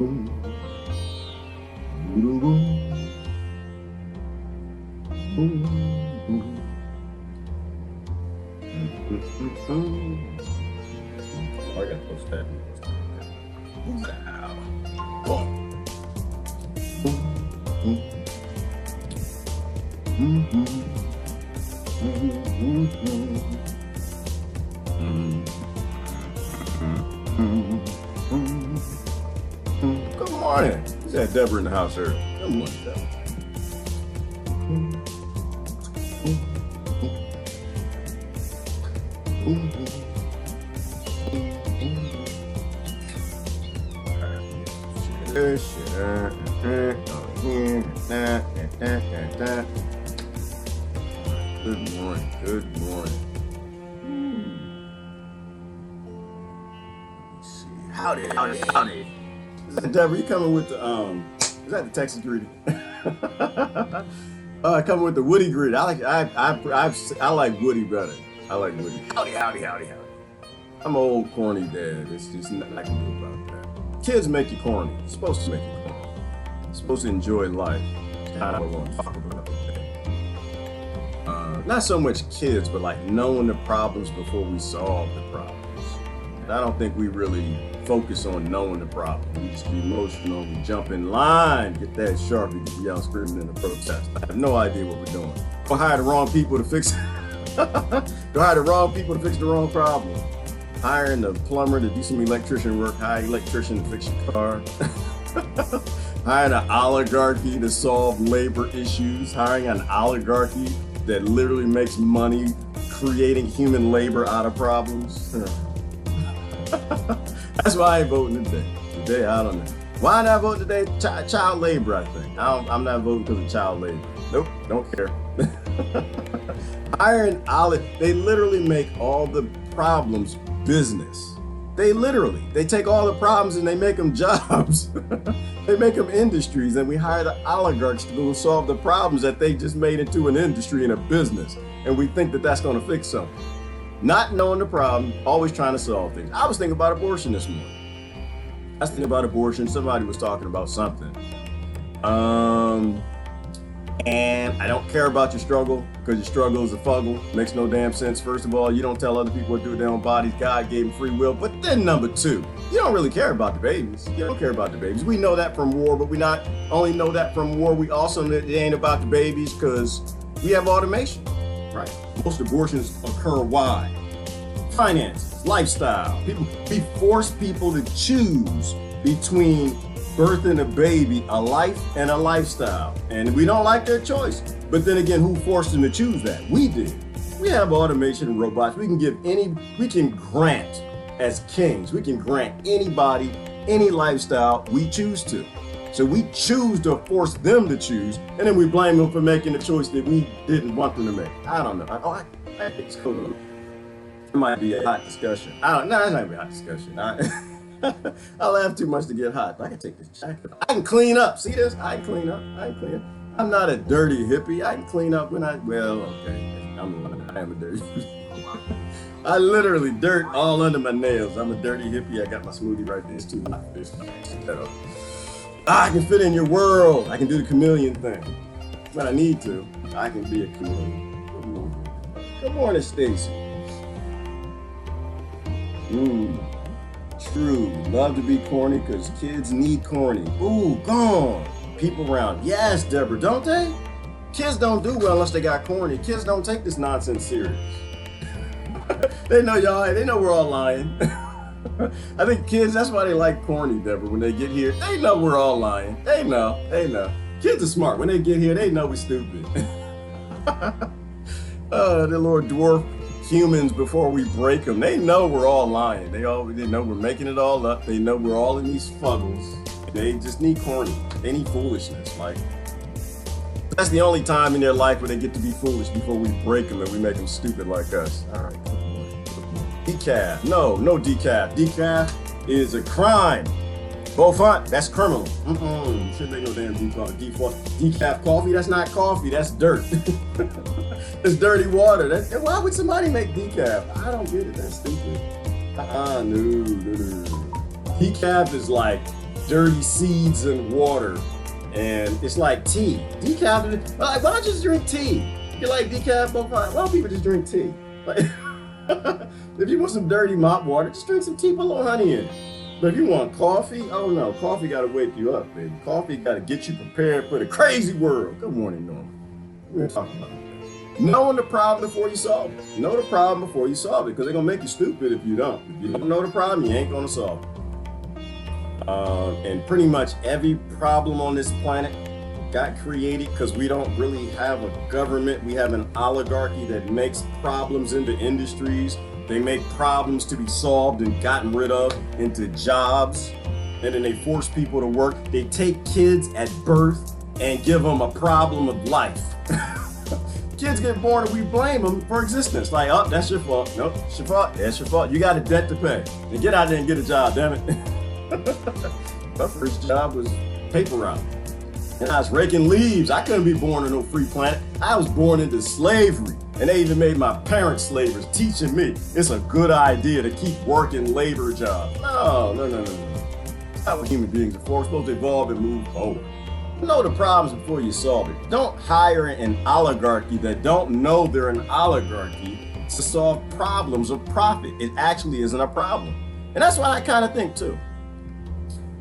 I gotta post that. Good morning. Is that Deborah in the house here? Good morning, Deborah. Good morning. Good morning. Let's see. Howdy. Is that Deborah? You coming with the is that the Texas greeting? Coming with the Woody greeting. I like Woody better. I like Woody. Howdy. I'm an old corny dad. It's just nothing I can do about that. Kids make you corny. You're supposed to make you corny. You're supposed to enjoy life. That's kind of what I want to talk about today. Not so much kids, but like knowing the problems before we solve the problems. I don't think we really focus on knowing the problem. We just be emotional, we jump in line, get that Sharpie, get yelling, screaming in the protest. I have no idea what we're doing. Go hire the wrong people to fix the wrong problem. Hiring a plumber to do some electrician work, hire an electrician to fix your car. Hiring an oligarchy to solve labor issues, hiring an oligarchy that literally makes money creating human labor out of problems. That's why I ain't voting today. Today, I don't know. Why not vote today? Child labor, I think. I'm not voting because of child labor. Nope, don't care. Hiring they literally make all the problems business. They take all the problems and they make them jobs. They make them industries, and we hire the oligarchs to go solve the problems that they just made into an industry and a business. And we think that that's going to fix something. Not knowing the problem, always trying to solve things. I was thinking about abortion this morning. Somebody was talking about something. And I don't care about your struggle because your struggle is a fuggle. Makes no damn sense. First of all, you don't tell other people what to do with their own bodies. God gave them free will. But then number two, you don't really care about the babies. You don't care about the babies. We know that from war, but we not only know that from war, we also know it ain't about the babies because we have automation, right? Most abortions occur why? Finances, lifestyle. We force people to choose between birthing a baby, a life, and a lifestyle. And we don't like their choice. But then again, who forced them to choose that? We did. We have automation and robots. We can grant as kings, we can grant anybody, any lifestyle we choose to. So we choose to force them to choose, and then we blame them for making the choice that we didn't want them to make. I don't know. I think it's cool. It might be a hot discussion. No, it's not gonna be a hot discussion. I laugh too much to get hot. I can take this jacket off. I can clean up. See this? I can clean up. I'm not a dirty hippie. I can clean up when I am a dirty hippie. I literally dirt all under my nails. I'm a dirty hippie. I got my smoothie right there. It's too hot. I can fit in your world. I can do the chameleon thing. When I need to, I can be a chameleon. Good morning, Stacy. True. Love to be corny because kids need corny. Ooh, gone. People around. Yes, Deborah, don't they? Kids don't do well unless they got corny. Kids don't take this nonsense serious. They know y'all, they know we're all lying. I think kids, that's why they like corny, Deborah. When they get here, they know we're all lying. They know. Kids are smart. When they get here, they know we're stupid. The little dwarf humans before we break them. They know we're all lying. They know we're making it all up. They know we're all in these fuddles. They just need corny. They need foolishness. Like, that's the only time in their life where they get to be foolish before we break them and we make them stupid like us. All right. Decaf. No decaf. Decaf is a crime. Beaufort, that's criminal. Shouldn't make no damn decaf coffee. That's not coffee. That's dirt. It's dirty water. Why would somebody make decaf? I don't get it. That's stupid. No. Decaf is like dirty seeds and water, and it's like tea. Decaf, like, why don't you just drink tea? You like decaf, but why don't people just drink tea? Like, if you want some dirty mop water, just drink some tea, put a little honey in it. But if you want coffee, oh no, coffee gotta wake you up, baby. Coffee gotta get you prepared for the crazy world. Good morning, Norman. We're gonna talk about that. Knowing the problem before you solve it. Know the problem before you solve it, because they're gonna make you stupid if you don't. If you don't know the problem, you ain't gonna solve it. And pretty much every problem on this planet got created because we don't really have a government. We have an oligarchy that makes problems into industries. They make problems to be solved and gotten rid of into jobs. And then they force people to work. They take kids at birth and give them a problem of life. Kids get born and we blame them for existence. Like, oh, that's your fault. Nope, it's your fault. That's your fault. You got a debt to pay. Then get out there and get a job, damn it. My first job was paper route. And I was raking leaves. I couldn't be born on no free planet. I was born into slavery. And they even made my parents slavers, teaching me it's a good idea to keep working labor jobs. No. That's not what human beings are for. We're supposed to evolve and move forward. Know the problems before you solve it. Don't hire an oligarchy that don't know they're an oligarchy to solve problems of profit. It actually isn't a problem. And that's what I kind of think too.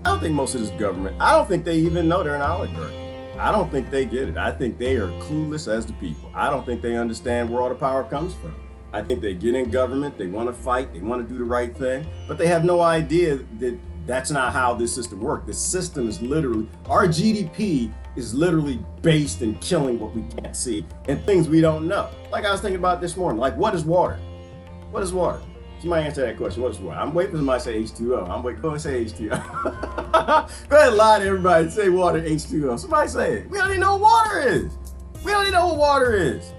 I don't think most of this government, I don't think they even know they're an oligarchy. I don't think they get it. I think they are clueless as the people. I don't think they understand where all the power comes from. I think they get in government, they want to fight, they want to do the right thing, but they have no idea that that's not how this system works. The system is literally, our GDP is literally based in killing what we can't see and things we don't know. Like I was thinking about this morning, like what is water? What is water? Somebody answer that question. What is water? I'm waiting for somebody to say H2O. I'm waiting. Go and say H2O. Go ahead and lie to everybody and say water H2O. Somebody say it. We don't even know what water is. We don't even know what water is.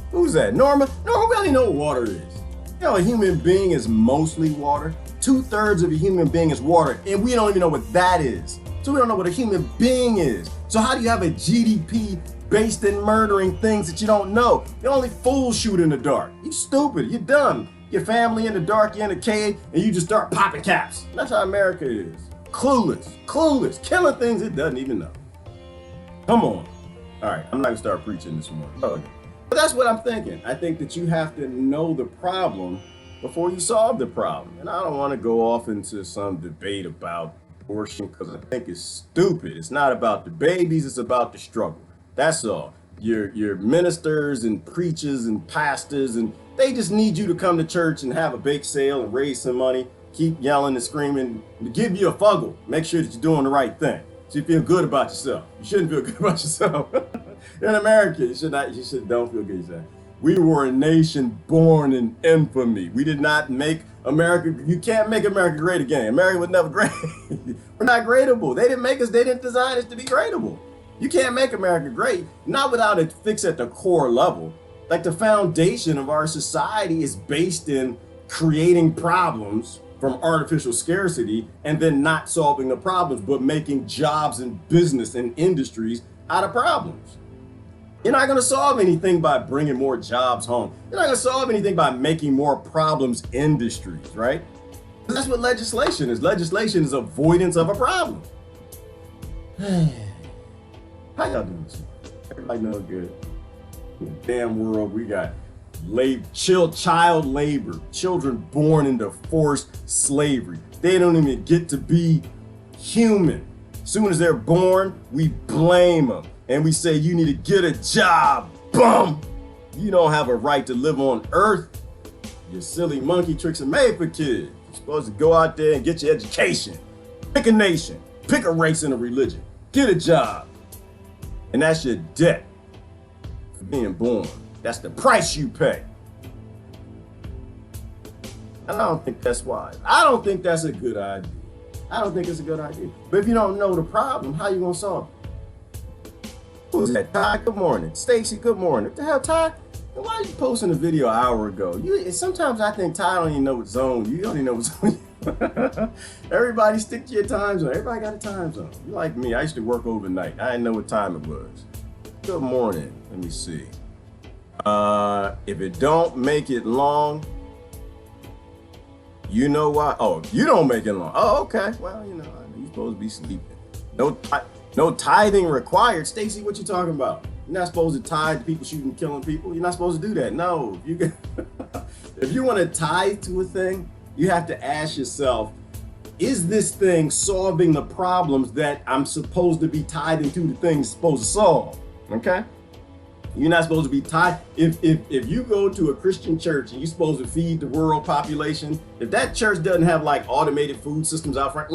Who's that? Norma? Norma, we don't even know what water is. You know, a human being is mostly water. 2/3 of a human being is water, and we don't even know what that is. So we don't know what a human being is. So how do you have a GDP based in murdering things that you don't know? The only fools shoot in the dark. You stupid. You're dumb. Your family in the dark, you're in a cave, and you just start popping caps. That's how America is. Clueless, killing things it doesn't even know. Come on. All right, I'm not gonna start preaching this morning. Okay. But that's what I'm thinking. I think that you have to know the problem before you solve the problem. And I don't want to go off into some debate about abortion because I think it's stupid. It's not about the babies, it's about the struggle. That's all. Your ministers and preachers and pastors, and they just need you to come to church and have a bake sale and raise some money, keep yelling and screaming, to give you a fuggle. Make sure that you're doing the right thing. So you feel good about yourself. You shouldn't feel good about yourself. In America, you don't feel good yourself. We were a nation born in infamy. We did not make America, you can't make America great again. America was never great. We're not gradable. They didn't make us, they didn't design us to be gradable. You can't make America great, not without it fixed at the core level. Like the foundation of our society is based in creating problems from artificial scarcity and then not solving the problems, but making jobs and business and industries out of problems. You're not gonna solve anything by bringing more jobs home. You're not gonna solve anything by making more problems industries, right? That's what legislation is. Legislation is avoidance of a problem. How y'all doing this morning? Everybody know good. In the damn world, we got child labor, children born into forced slavery. They don't even get to be human. As soon as they're born, we blame them. And we say, you need to get a job, bum. You don't have a right to live on earth. Your silly monkey tricks are made for kids. You're supposed to go out there and get your education. Pick a nation, pick a race and a religion, get a job. And that's your debt for being born. That's the price you pay. And I don't think that's wise. I don't think that's a good idea. I don't think it's a good idea. But if you don't know the problem, how you gonna solve it? Who's that? Ty, good morning. Stacy, good morning. What the hell, Ty? Why are you posting a video an hour ago? Sometimes I think Ty don't even know what zone. You don't even know what zone. Everybody stick to your time zone. Everybody got a time zone. You like me, I used to work overnight. I didn't know what time it was. Good morning. Let me see. If it don't make it long, You know why? Oh, you don't make it long. Oh, okay. Well, you know, you're supposed to be sleeping. No tithing required. Stacy, what you talking about? You're not supposed to tithe to people shooting and killing people. You're not supposed to do that. No. If you want to tithe to a thing, you have to ask yourself, is this thing solving the problems that I'm supposed to be tithing to the thing it's supposed to solve? Okay? You're not supposed to be tied. If you go to a Christian church and you're supposed to feed the world population, if that church doesn't have like automated food systems out front,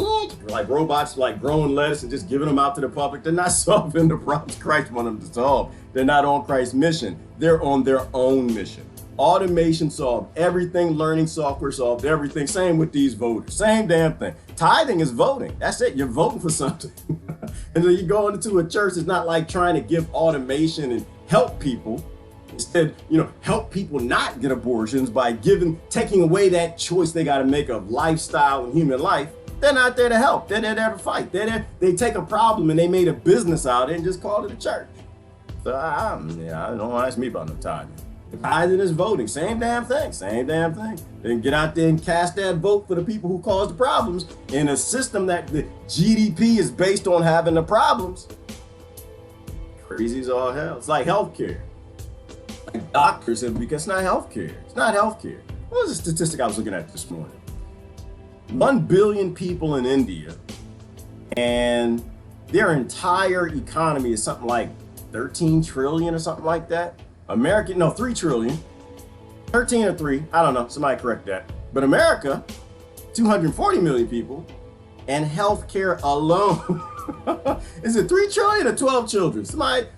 like robots like growing lettuce and just giving them out to the public, they're not solving the problems Christ wanted them to solve. They're not on Christ's mission. They're on their own mission. Automation solved everything. Learning software solved everything. Same with these voters. Same damn thing. Tithing is voting. That's it. You're voting for something. And then you go into a church, it's not like trying to give automation and help people. Instead, help people not get abortions by taking away that choice they got to make of lifestyle and human life. They're not there to help. They're there to fight. They take a problem and they made a business out of it and just called it a church. So don't ask me about no tithing. Tithing is voting. Same damn thing. Same damn thing. Then get out there and cast that vote for the people who cause the problems in a system that the GDP is based on having the problems. Crazy as all hell. It's like healthcare. Like doctors have, because it's not healthcare. It's not healthcare. What was the statistic I was looking at this morning? 1 billion people in India, and their entire economy is something like 13 trillion or something like that. 3 trillion. 13 or 3, I don't know, somebody correct that. But America, 240 million people, and healthcare alone. Is it 3 trillion or 12 children? Somebody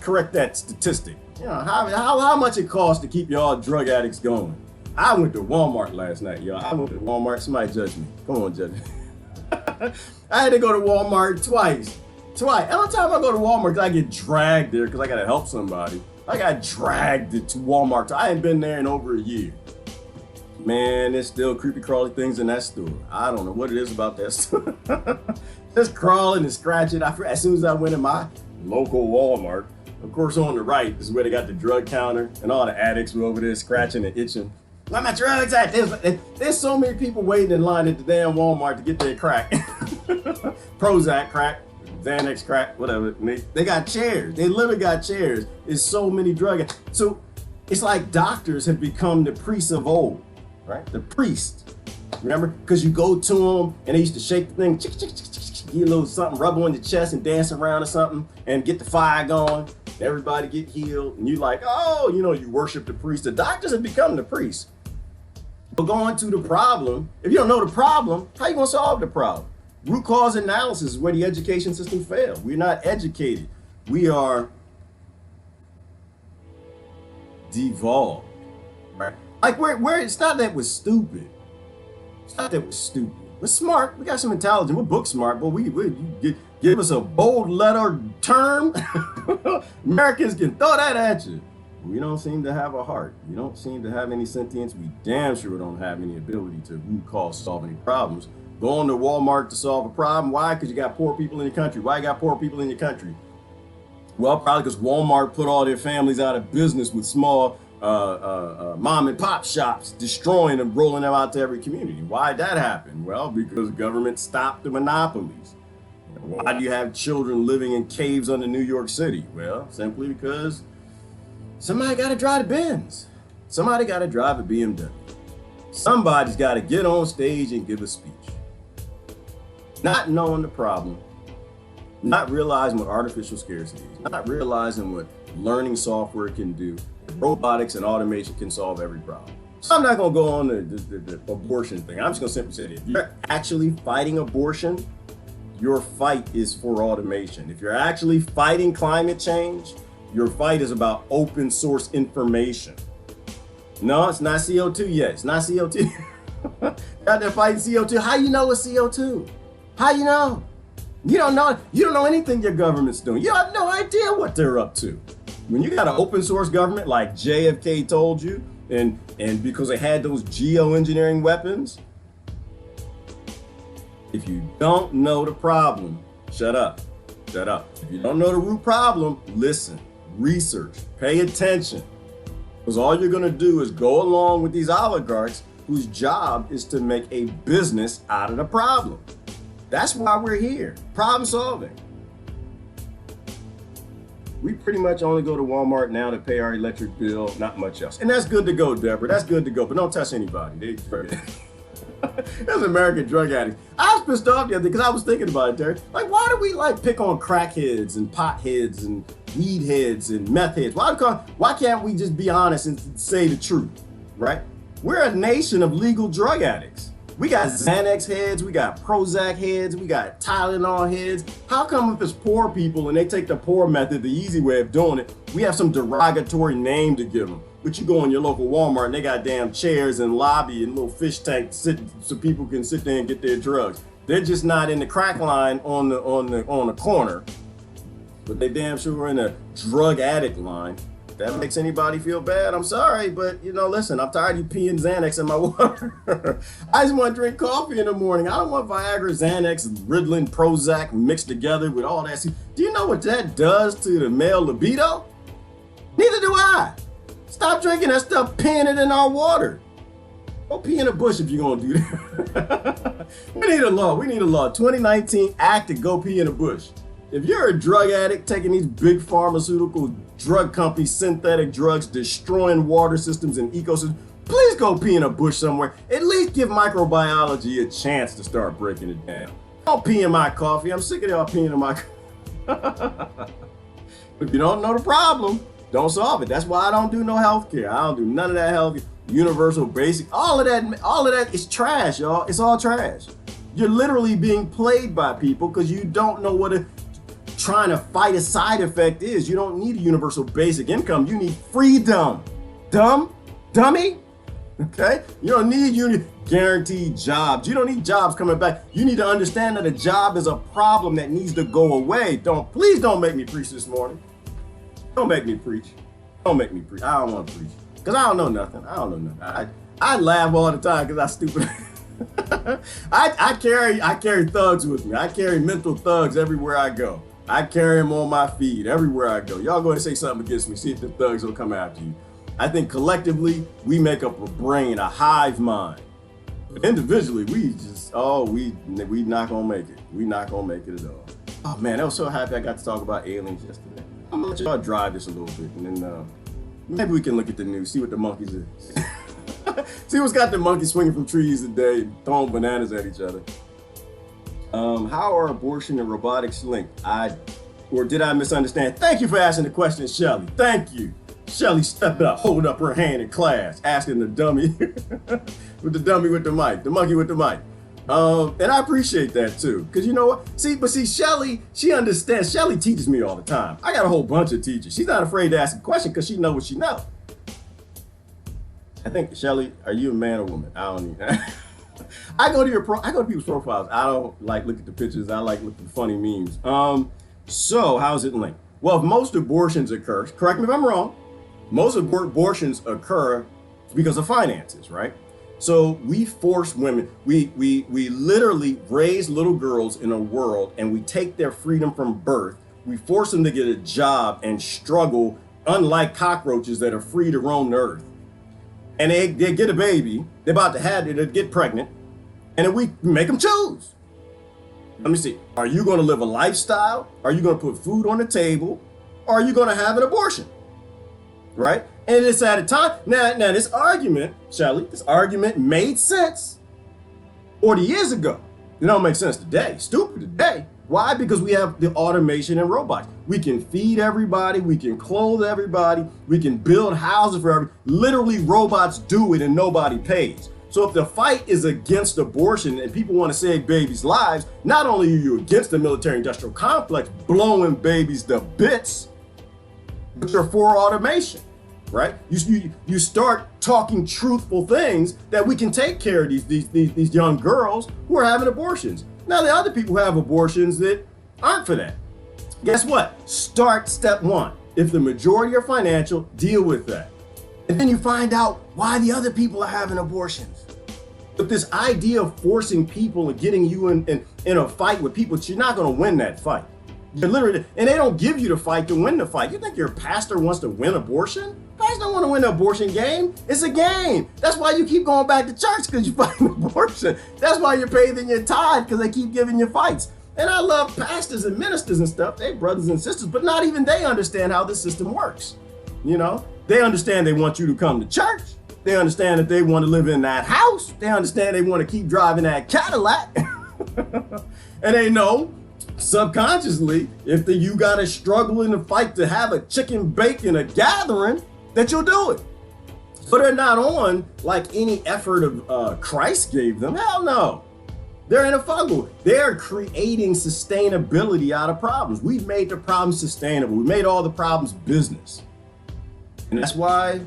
correct that statistic. How much it costs to keep y'all drug addicts going. I went to Walmart last night, y'all. I went to Walmart. Somebody judge me. Come on, judge me. I had to go to Walmart twice. Every time I go to Walmart, I get dragged there because I got to help somebody. I got dragged to Walmart. I ain't been there in over a year. Man, there's still creepy crawly things in that store. I don't know what it is about that store. Just crawling and scratching. As soon as I went in my local Walmart, of course on the right is where they got the drug counter and all the addicts were over there scratching and itching. Where my drugs at? There's so many people waiting in line at the damn Walmart to get their crack. Prozac crack. Xanax crack, whatever. They got chairs. They literally got chairs. There's so many drug. So it's like doctors have become the priests of old, right? The priest. Remember? Because you go to them and they used to shake the thing, get a little something, rub on your chest and dance around or something and get the fire going. Everybody get healed. And you like, you worship the priest. The doctors have become the priests. But going to the problem, if you don't know the problem, how you gonna solve the problem? Root cause analysis is where the education system failed. We're not educated. We are devolved, right? Like we're it's not that we're stupid. It's not that we're stupid. We're smart. We got some intelligence. We're book smart, but we give us a bold letter term. Americans can throw that at you. We don't seem to have a heart. We don't seem to have any sentience. We damn sure don't have any ability to root cause solve any problems. Going to Walmart to solve a problem. Why? Because you got poor people in your country. Why you got poor people in your country? Well, probably because Walmart put all their families out of business with small mom and pop shops, destroying them, rolling them out to every community. Why'd that happen? Well, because the government stopped the monopolies. Why do you have children living in caves under New York City? Well, simply because somebody got to drive the Benz. Somebody got to drive a BMW. Somebody's got to get on stage and give a speech. Not knowing the problem, not realizing what artificial scarcity is, not realizing what learning software can do, robotics and automation can solve every problem. So I'm not going to go on the abortion thing. I'm just going to simply say that if you're actually fighting abortion, your fight is for automation. If you're actually fighting climate change, your fight is about open source information. No, it's not CO2 yet. It's not CO2. Out there fighting CO2. How you know it's CO2? How you know? You don't know. You don't know anything your government's doing. You have no idea what they're up to. When you got an open source government like JFK told you, and because they had those geoengineering weapons, if you don't know the problem, shut up. Shut up. If you don't know the root problem, listen, research, pay attention. Because all you're going to do is go along with these oligarchs whose job is to make a business out of the problem. That's why we're here, problem solving. We pretty much only go to Walmart now to pay our electric bill, not much else. And that's good to go, Deborah, that's good to go, but don't touch anybody. There's American drug addicts. I was pissed off the other day because I was thinking about it, Terry. Like, why do we like pick on crackheads and potheads and weed heads and meth heads? Why can't we just be honest and say the truth, right? We're a nation of legal drug addicts. We got Xanax heads, we got Prozac heads, we got Tylenol heads. How come if it's poor people and they take the poor method, the easy way of doing it, we have some derogatory name to give them? But you go in your local Walmart and they got damn chairs and lobby and little fish tanks sitting so people can sit there and get their drugs. They're just not in the crack line on the corner, but they damn sure in a drug addict line. If that makes anybody feel bad, I'm sorry, but listen, I'm tired of you peeing Xanax in my water. I just want to drink coffee in the morning. I don't want Viagra, Xanax, Ritalin, Prozac mixed together with all that. Do you know what that does to the male libido? Neither do I. Stop drinking that stuff, peeing it in our water. Go pee in a bush if you're gonna do that. We need a law. 2019 act to go pee in a bush. If you're a drug addict taking these big pharmaceutical drug companies, synthetic drugs, destroying water systems and ecosystems, please go pee in a bush somewhere. At least give microbiology a chance to start breaking it down. Don't pee in my coffee. I'm sick of y'all peeing in my coffee. If you don't know the problem, don't solve it. That's why I don't do no healthcare. I don't do none of that healthcare. Universal basic, all of that is trash, y'all. It's all trash. You're literally being played by people because you don't know what trying to fight a side effect is. You don't need a universal basic income. You need freedom. Dummy. Okay? You don't need guaranteed jobs. You don't need jobs coming back. You need to understand that a job is a problem that needs to go away. Please don't make me preach this morning. Don't make me preach. I don't want to preach. Because I don't know nothing. I laugh all the time because I'm stupid. I carry thugs with me. I carry mental thugs everywhere I go. I carry them on my feed everywhere I go. Y'all go ahead and say something against me. See if the thugs will come after you. I think collectively, we make up a brain, a hive mind. But individually, we not gonna make it. We not gonna make it at all. Oh man, I was so happy I got to talk about aliens yesterday. I'm gonna let y'all drive this a little bit, and then maybe we can look at the news, see what the monkeys are. See what's got the monkeys swinging from trees today, throwing bananas at each other. How are abortion and robotics linked? Or did I misunderstand? Thank you for asking the question, Shelly. Thank you. Shelly stepped up, holding up her hand in class, asking the dummy with the mic, the monkey with the mic. And I appreciate that too, because you know what? See, Shelly, she understands. Shelly teaches me all the time. I got a whole bunch of teachers. She's not afraid to ask a question because she knows what she knows. I think, Shelly, are you a man or woman? I don't even. I go to people's profiles. I don't like look at the pictures. I like look at the funny memes. So how's it linked? Well, if most abortions occur, correct me if I'm wrong, most abortions occur because of finances, right? So we force women, we literally raise little girls in a world and we take their freedom from birth. We force them to get a job and struggle, unlike cockroaches that are free to roam the earth. And they get a baby, they're about to have it, they get pregnant, and then we make them choose. Let me see, are you gonna live a lifestyle? Are you gonna put food on the table? Or are you gonna have an abortion? Right? And it's at a time, now this argument, Shelly, this argument made sense 40 years ago. It don't make sense today, stupid today. Why? Because we have the automation and robots. We can feed everybody, we can clothe everybody, we can build houses for everybody. Literally robots do it and nobody pays. So if the fight is against abortion and people want to save babies' lives, not only are you against the military-industrial complex blowing babies to bits, but you're for automation, right? You start talking truthful things that we can take care of these young girls who are having abortions. Now, the other people who have abortions that aren't for that. Guess what? Start step one. If the majority are financial, deal with that. And then you find out why the other people are having abortions. But this idea of forcing people and getting you in a fight with people, you're not going to win that fight. You're literally, and they don't give you the fight to win the fight. You think your pastor wants to win abortion? Pastors don't want to win the abortion game. It's a game. That's why you keep going back to church, because you're fighting abortion. That's why you're paying your tithe, because they keep giving you fights. And I love pastors and ministers and stuff. They brothers and sisters, but not even they understand how the system works. You know, they understand they want you to come to church. They understand that they want to live in that house. They understand they want to keep driving that Cadillac. And they know subconsciously, if you got to struggle in the fight to have a chicken bake in a gathering, that you'll do it. So they're not on like any effort of Christ gave them. Hell no. They're in a fuggle. They're creating sustainability out of problems. We've made the problems sustainable. We made all the problems business. And that's why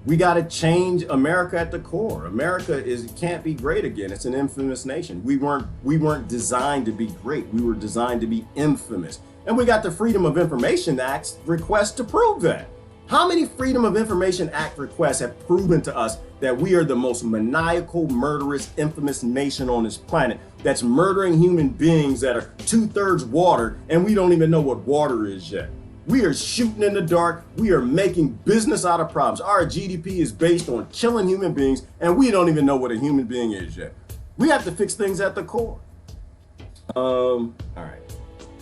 we got to change America at the core. America can't be great again. It's an infamous nation. We weren't designed to be great. We were designed to be infamous. And we got the Freedom of Information Act requests to prove that. How many Freedom of Information Act requests have proven to us that we are the most maniacal, murderous, infamous nation on this planet that's murdering human beings that are 2/3 water, and we don't even know what water is yet? We are shooting in the dark. We are making business out of problems. Our GDP is based on killing human beings, and we don't even know what a human being is yet. We have to fix things at the core. All right.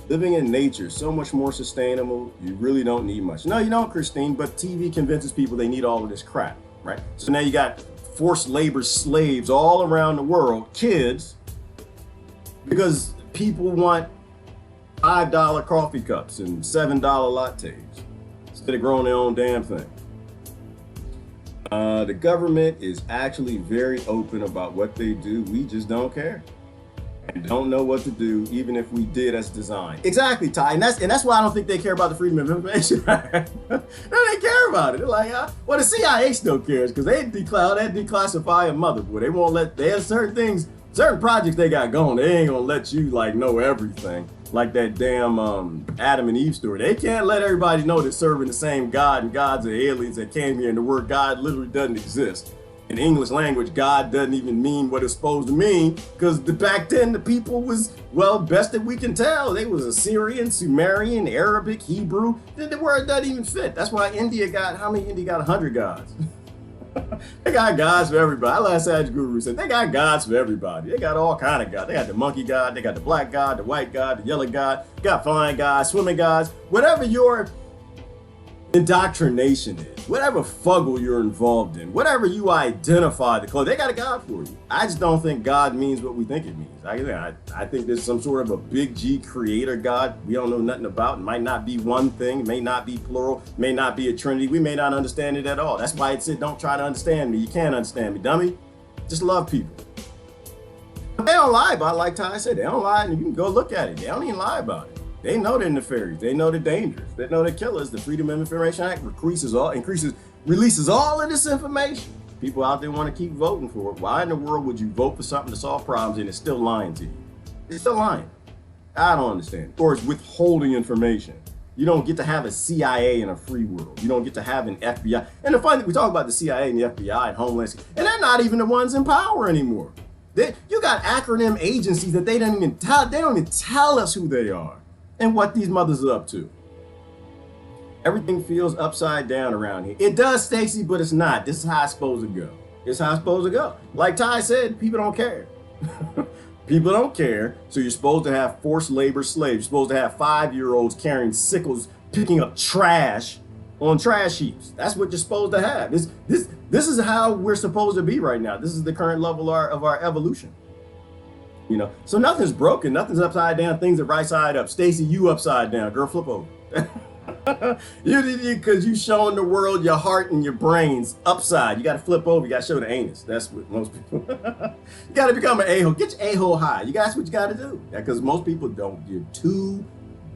Living in nature, so much more sustainable. You really don't need much. No, you don't, Christine, but TV convinces people they need all of this crap, right? So now you got forced labor slaves all around the world, kids, because people want $5 coffee cups and $7 lattes instead of growing their own damn thing. The government is actually very open about what they do. We just don't care. And don't know what to do, even if we did as designed. Exactly, Ty, and that's why I don't think they care about the Freedom of Information Act. No, they care about it. They're like, well, the CIA still cares because they declassify a motherboard. They won't let. There's certain things, certain projects they got going. They ain't gonna let you like know everything. Like that damn Adam and Eve story. They can't let everybody know they're serving the same God and gods are aliens that came here, and the word God literally doesn't exist. In English language, God doesn't even mean what it's supposed to mean, because back then the people was, well, best that we can tell, they was Assyrian, Sumerian, Arabic, Hebrew. The word doesn't even fit. That's why India got, how many? India got 100 gods. They got gods for everybody. I last Sage Guru said they got gods for everybody. They got all kind of gods. They got the monkey god, they got the black god, the white god, the yellow god, got flying gods, swimming gods, whatever your indoctrination is, whatever fuggle you're involved in, whatever you identify the clothes, they got a God for you. I just don't think God means what we think it means. I think there's some sort of a big G creator God we don't know nothing about. It might not be one thing, it may not be plural, it may not be a trinity. We may not understand it at all. That's why it said, don't try to understand me. You can't understand me, dummy. Just love people. But they don't lie about it, like Ty said. They don't lie, and you can go look at it. They don't even lie about it. They know they're nefarious. They know they're dangerous. They know they're killers. The Freedom of Information Act releases all of this information. People out there want to keep voting for it. Why in the world would you vote for something to solve problems and it's still lying to you? It's still lying. I don't understand. Or it's withholding information. You don't get to have a CIA in a free world. You don't get to have an FBI. And the funny thing, we talk about the CIA and the FBI and Homeland Security, and they're not even the ones in power anymore. You got acronym agencies that they don't even tell us who they are and what these mothers are up to. Everything feels upside down around here. It does, Stacy, but it's not. This is how it's supposed to go. It's how it's supposed to go. Like Ty said, people don't care. People don't care, so you're supposed to have forced labor slaves. You're supposed to have 5-year-olds carrying sickles, picking up trash on trash heaps. That's what you're supposed to have. This is how we're supposed to be right now. This is the current level of our evolution. You know, so nothing's broken, nothing's upside down, things are right side up. Stacy, you upside down, girl, flip over. Because you showing the world your heart and your brains upside. You got to flip over. You got to show the anus. That's what most people. You got to become an a-hole. Get your a-hole high. That's what you got to do. Because most people don't give two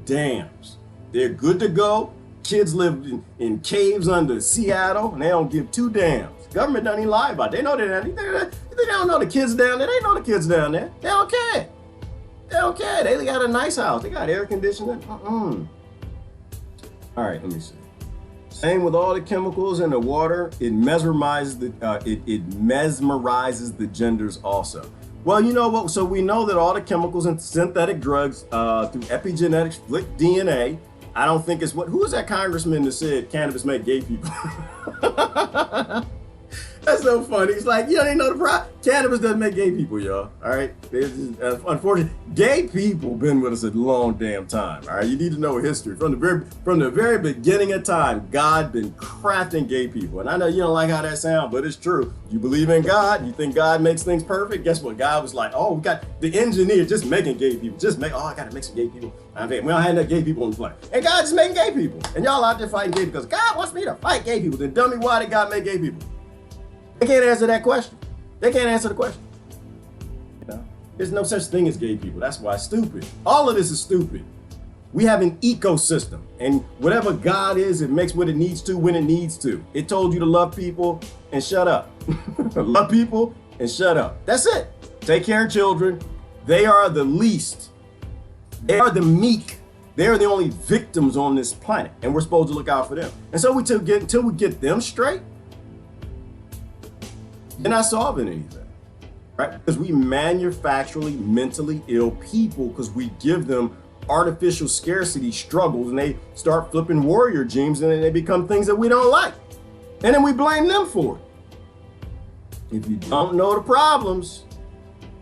damns. They're good to go. Kids live in caves under Seattle, and they don't give two damns. Government doesn't even lie about it. They know they don't know the kids down there. They know the kids down there. They don't care. They don't care. They got a nice house. They got air conditioning. All right, let me see. Same with all the chemicals in the water. It mesmerizes the genders also. Well, you know what? So we know that all the chemicals and synthetic drugs through epigenetics, split DNA. I don't think it's who was that congressman that said cannabis make gay people? That's so funny. He's like, you don't even know the problem. Cannabis doesn't make gay people, y'all. All right. Unfortunately, gay people been with us a long damn time. All right. You need to know history from the very beginning of time. God been crafting gay people, and I know you don't like how that sounds, but it's true. You believe in God. You think God makes things perfect. Guess what? God was like, oh, we got the engineer just making gay people. I got to make some gay people. I mean, we don't have enough gay people on the planet, and God just making gay people, and y'all out there fighting gay because God wants me to fight gay people. Then dummy, why did God make gay people? They can't answer that question. They can't answer the question. You know? There's no such thing as gay people. That's why it's stupid. All of this is stupid. We have an ecosystem, and whatever God is, it makes what it needs to when it needs to. It told you to love people and shut up. Love people and shut up. That's it. Take care of children. They are the least. They are the meek. They are the only victims on this planet, and we're supposed to look out for them. And so until we get them straight, they're not solving anything, right? Because we manufacturally mentally ill people because we give them artificial scarcity struggles and they start flipping warrior genes and then they become things that we don't like. And then we blame them for it. If you don't know the problems,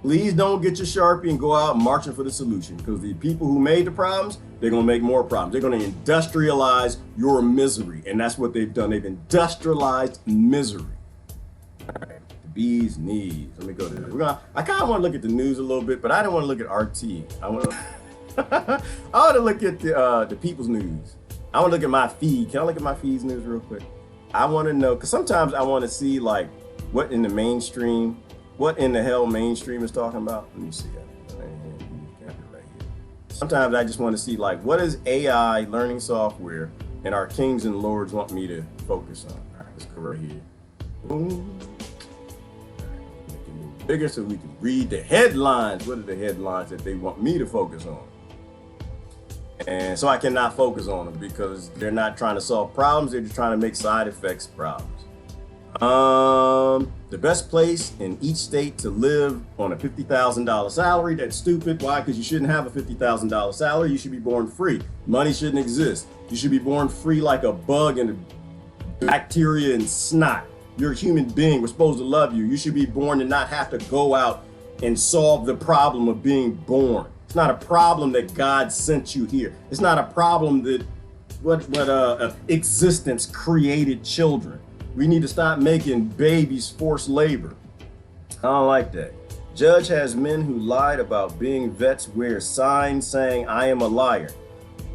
please don't get your Sharpie and go out marching for the solution because the people who made the problems, they're going to make more problems. They're going to industrialize your misery. And that's what they've done. They've industrialized misery. All right. Bees knees. Let me go to this. I kind of want to look at the news a little bit, but I don't want to look at RT. I want to look at the people's news. I want to look at my feed. Can I look at my feed's news real quick? I want to know, because sometimes I want to see like what in the mainstream, what in the hell mainstream is talking about. Let me see that. Sometimes I just want to see like what is AI learning software and our kings and lords want me to focus on. All right, let's go right here. Boom. Bigger so we can read the headlines. What are the headlines that they want me to focus on? And so I cannot focus on them because they're not trying to solve problems. They're just trying to make side effects problems. The best place in each state to live on a $50,000 salary. That's stupid. Why? Because you shouldn't have a $50,000 salary. You should be born free. Money shouldn't exist. You should be born free like a bug and a bacteria and snot. You're a human being. We're supposed to love you. You should be born and not have to go out and solve the problem of being born. It's not a problem that God sent you here. It's not a problem that existence created children. We need to stop making babies forced labor. I don't like that. Judge has men who lied about being vets wear signs saying I am a liar.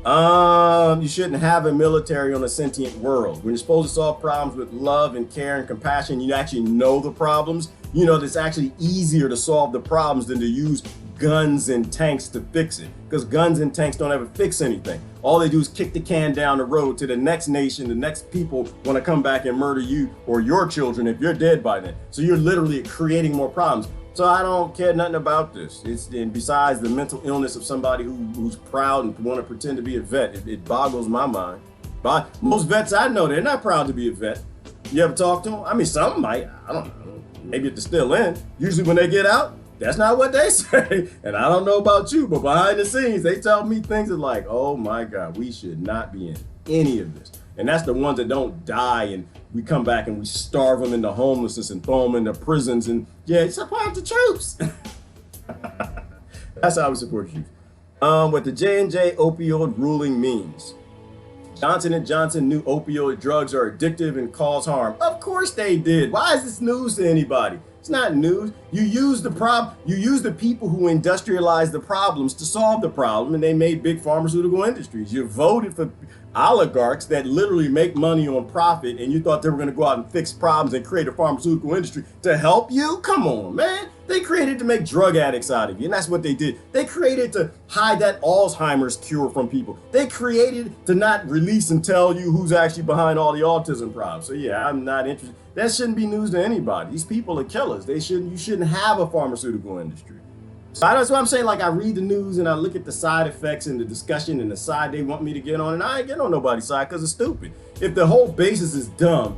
You shouldn't have a military on a sentient world. When you're supposed to solve problems with love and care and compassion, you actually know the problems. You know, it's actually easier to solve the problems than to use guns and tanks to fix it. Because guns and tanks don't ever fix anything. All they do is kick the can down the road to the next nation. The next people want to come back and murder you or your children if you're dead by then. So you're literally creating more problems. So I don't care nothing about this. And besides the mental illness of somebody who's proud and want to pretend to be a vet, it boggles my mind. But most vets I know, they're not proud to be a vet. You ever talk to them? I mean, some might. I don't know. Maybe if they're still in. Usually when they get out, that's not what they say. And I don't know about you, but behind the scenes, they tell me things that like, oh my God, we should not be in any of this. And that's the ones that don't die and we come back and we starve them into homelessness and throw them into prisons. And yeah, support the troops. That's how we support you. What the J&J opioid ruling means. Johnson & Johnson knew opioid drugs are addictive and cause harm. Of course they did. Why is this news to anybody? It's not news. You use the people who industrialize the problems to solve the problem, and they made big pharmaceutical industries. You voted for oligarchs that literally make money on profit, and you thought they were going to go out and fix problems and create a pharmaceutical industry to help you? Come on, man. They created to make drug addicts out of you, and that's what they did. They created to hide that Alzheimer's cure from people. They created to not release and tell you who's actually behind all the autism problems. So yeah, I'm not interested. That shouldn't be news to anybody. These people are killers. You shouldn't have a pharmaceutical industry. So that's what I'm saying. Like, I read the news and I look at the side effects and the discussion and the side they want me to get on, and I ain't get on nobody's side because it's stupid. If the whole basis is dumb,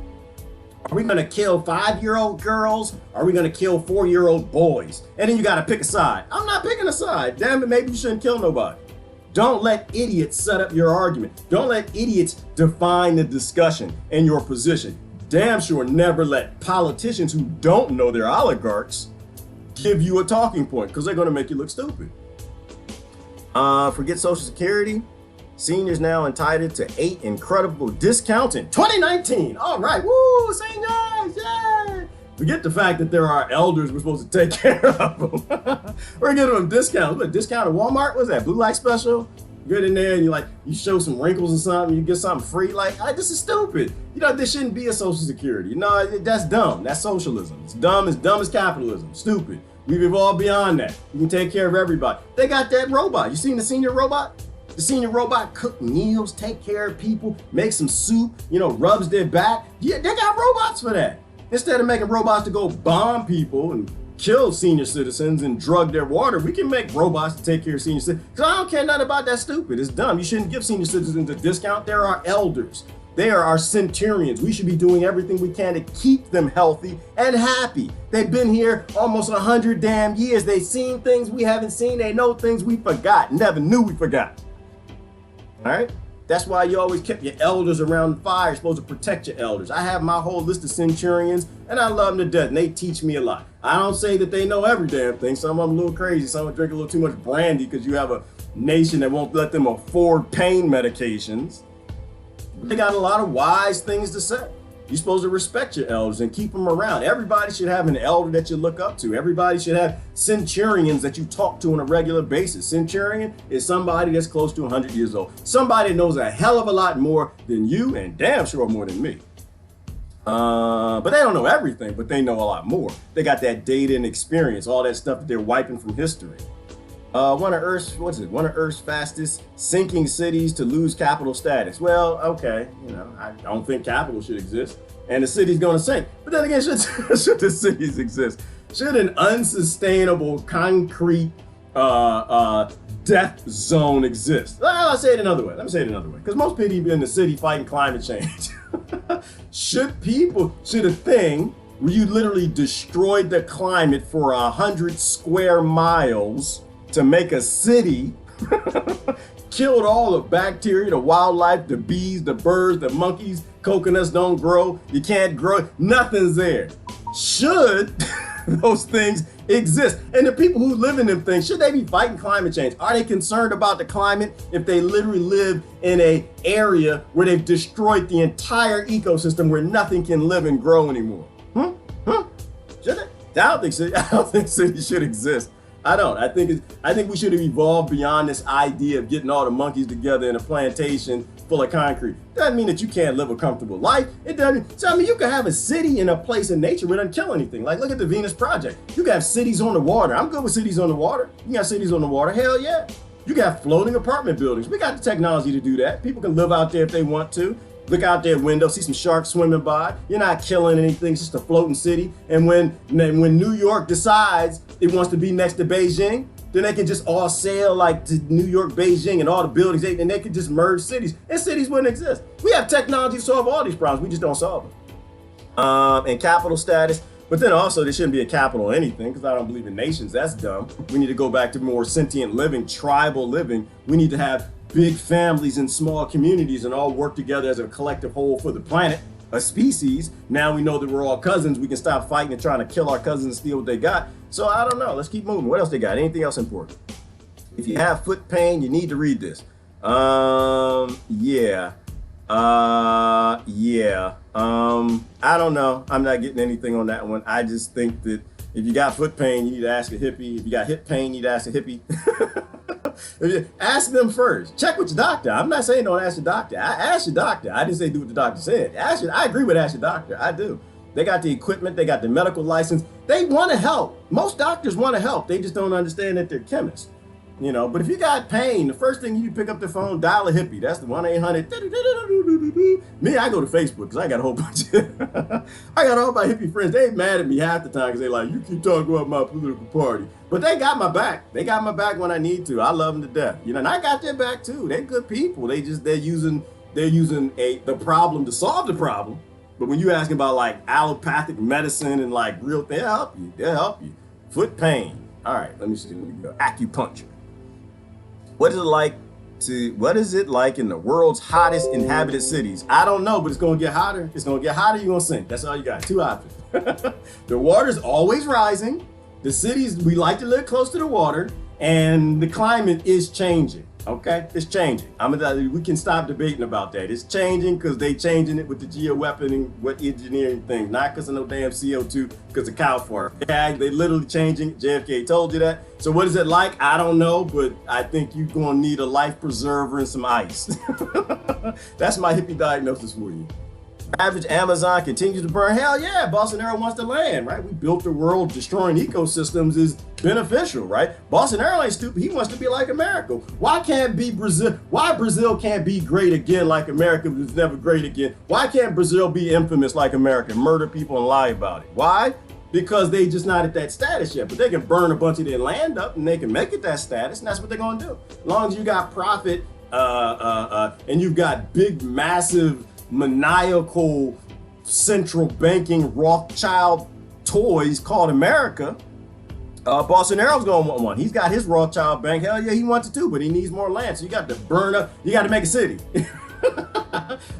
Are we going to kill 5-year-old girls? Or are we going to kill 4-year-old boys? And then you got to pick a side. I'm not picking a side. Damn it, maybe you shouldn't kill nobody. Don't let idiots set up your argument. Don't let idiots define the discussion and your position. Damn sure never let politicians who don't know they're oligarchs give you a talking point, because they're going to make you look stupid. Forget Social Security. Seniors now entitled to 8 incredible discounts in 2019. All right, woo, seniors, yeah. Forget the fact that there are elders we're supposed to take care of them. We're giving them discounts. What, discount at Walmart? What's that, blue light special? You get in there and you show some wrinkles or something, you get something free. Like, this is stupid. This shouldn't be a Social Security. No, that's dumb. That's socialism. It's dumb as capitalism. Stupid. We've evolved beyond that. You can take care of everybody. They got that robot. You seen the senior robot? The senior robot cook meals, take care of people, make some soup, rubs their back. Yeah, they got robots for that. Instead of making robots to go bomb people and kill senior citizens and drug their water, we can make robots to take care of senior citizens. Because I don't care nothing about that stupid. It's dumb. You shouldn't give senior citizens a discount. They're our elders. They are our centurions. We should be doing everything we can to keep them healthy and happy. They've been here almost 100 damn years. They've seen things we haven't seen. They know things we forgot, never knew we forgot. All right? That's why you always kept your elders around the fire. You're supposed to protect your elders. I have my whole list of centurions, and I love them to death, and they teach me a lot. I don't say that they know every damn thing. Some of them a little crazy. Some of them drink a little too much brandy because you have a nation that won't let them afford pain medications. They got a lot of wise things to say. You're supposed to respect your elders and keep them around. Everybody should have an elder that you look up to. Everybody should have centurions that you talk to on a regular basis. Centurion is somebody that's close to 100 years old. Somebody that knows a hell of a lot more than you and damn sure more than me. But they don't know everything, but they know a lot more. They got that data and experience, all that stuff that they're wiping from history. One of Earth's fastest sinking cities to lose capital status. Well, okay, I don't think capital should exist, and the city's going to sink. But then again, should the cities exist? Should an unsustainable concrete death zone exist? I'll say it another way. Let me say it another way, because most people in the city fighting climate change. Should a thing where you literally destroyed the climate for 100 square miles to make a city, killed all the bacteria, the wildlife, the bees, the birds, the monkeys, coconuts don't grow, you can't grow, nothing's there. Should those things exist? And the people who live in them things, should they be fighting climate change? Are they concerned about the climate if they literally live in an area where they've destroyed the entire ecosystem where nothing can live and grow anymore? Should they? I don't think cities should exist. I don't. I think we should have evolved beyond this idea of getting all the monkeys together in a plantation full of concrete. Doesn't mean that you can't live a comfortable life. It doesn't. So you can have a city in a place in nature where it doesn't kill anything. Like, look at the Venus Project. You can have cities on the water. I'm good with cities on the water. You got cities on the water. Hell yeah. You got floating apartment buildings. We got the technology to do that. People can live out there if they want to. Look out their window, see some sharks swimming by. You're not killing anything, it's just a floating city. And when New York decides it wants to be next to Beijing, then they can just all sail like to New York, Beijing, and all the buildings, and they can just merge cities. And cities wouldn't exist. We have technology to solve all these problems, we just don't solve them. And capital status, but then also there shouldn't be a capital anything, because I don't believe in nations, that's dumb. We need to go back to more sentient living, tribal living. We need to have big families and small communities and all work together as a collective whole for the planet, a species. Now we know that we're all cousins. We can stop fighting and trying to kill our cousins and steal what they got. So I don't know. Let's keep moving. What else they got? Anything else important? If you have foot pain, you need to read this. I don't know. I'm not getting anything on that one. I just think that if you got foot pain, you need to ask a hippie. If you got hip pain, you need to ask a hippie. Ask them first. Check with your doctor. I'm not saying don't ask your doctor. Ask your doctor. I didn't say do what the doctor said. I agree with ask your doctor. I do. They got the equipment. They got the medical license. They want to help. Most doctors want to help. They just don't understand that they're chemists. But if you got pain, the first thing you pick up the phone, dial a hippie. That's the 1-800. Me, I go to Facebook because I got a whole bunch of, I got all my hippie friends. They mad at me half the time because they like, you keep talking about my political party. But they got my back. They got my back when I need to. I love them to death. And I got their back too. They're good people. They're using the problem to solve the problem. But when you asking about like allopathic medicine and like real, they'll help you. They'll help you. Foot pain. All right, let me see. Let me go. Acupuncture. What is it like in the world's hottest inhabited cities? I don't know, but it's gonna get hotter. It's gonna get hotter, you're gonna sink. That's all you got. Two options. The water's always rising. The cities, we like to live close to the water, and the climate is changing. Okay, it's changing. We can stop debating about that. It's changing because they changing it with the geoweaponing, what engineering thing, not because of no damn CO2, because of cow fart. Yeah, they literally changing. JFK told you that. So what is it like? I don't know, but I think you're gonna need a life preserver and some ice. That's my hippie diagnosis for you. Average Amazon continues to burn. Hell yeah, Bolsonaro wants to land, right? We built the world, destroying ecosystems is beneficial, right? Bolsonaro ain't stupid. He wants to be like America. Why can't be Brazil? Why Brazil can't be great again like America was never great again? Why can't Brazil be infamous like America, murder people and lie about it? Why? Because they just not at that status yet, but they can burn a bunch of their land up and they can make it that status, and that's what they're gonna do. As long as you got profit and you've got big, massive, maniacal central banking Rothschild toys called America, Bolsonaro's gonna want one. He's got his Rothschild bank. Hell yeah, he wants it too, but he needs more land. So you got to burn up, you got to make a city.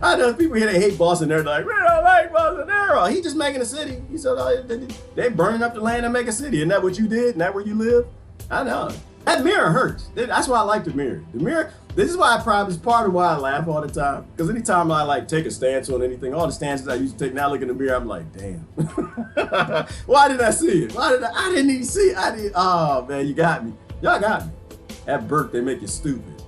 I know people here, they hate Bolsonaro. They're like, we don't like Bolsonaro. He just making a city. He said, they burning up the land and make a city. Isn't that what you did? Isn't that where you live? I know. That mirror hurts. That's why I like the mirror. The mirror, this is why it's part of why I laugh all the time. Because anytime I like take a stance on anything, all the stances I used to take, now I look in the mirror, I'm like, damn. Why did I see it? I didn't even see it. Oh man, you got me. Y'all got me. At birth, they make you stupid.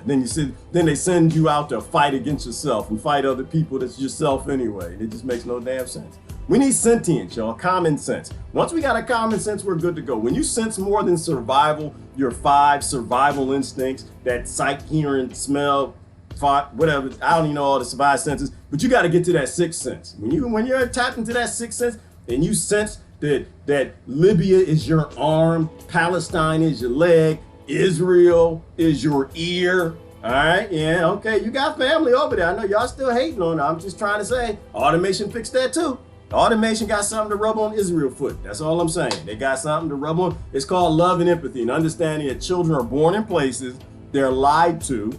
Then they send you out to fight against yourself and fight other people that's yourself anyway. It just makes no damn sense. We need sentience, y'all, common sense. Once we got a common sense, we're good to go. When you sense more than survival, your 5 survival instincts, that sight, hearing, smell, thought, whatever, I don't even know all the survival senses, but you got to get to that 6th sense. When you're tapped into that 6th sense and you sense that Libya is your arm, Palestine is your leg, Israel is your ear. All right, yeah, okay, you got family over there. I know y'all still hating on it. I'm just trying to say, automation fixed that too. Automation got something to rub on Israel foot. That's all I'm saying. They got something to rub on. It's called love and empathy and understanding that children are born in places, they're lied to,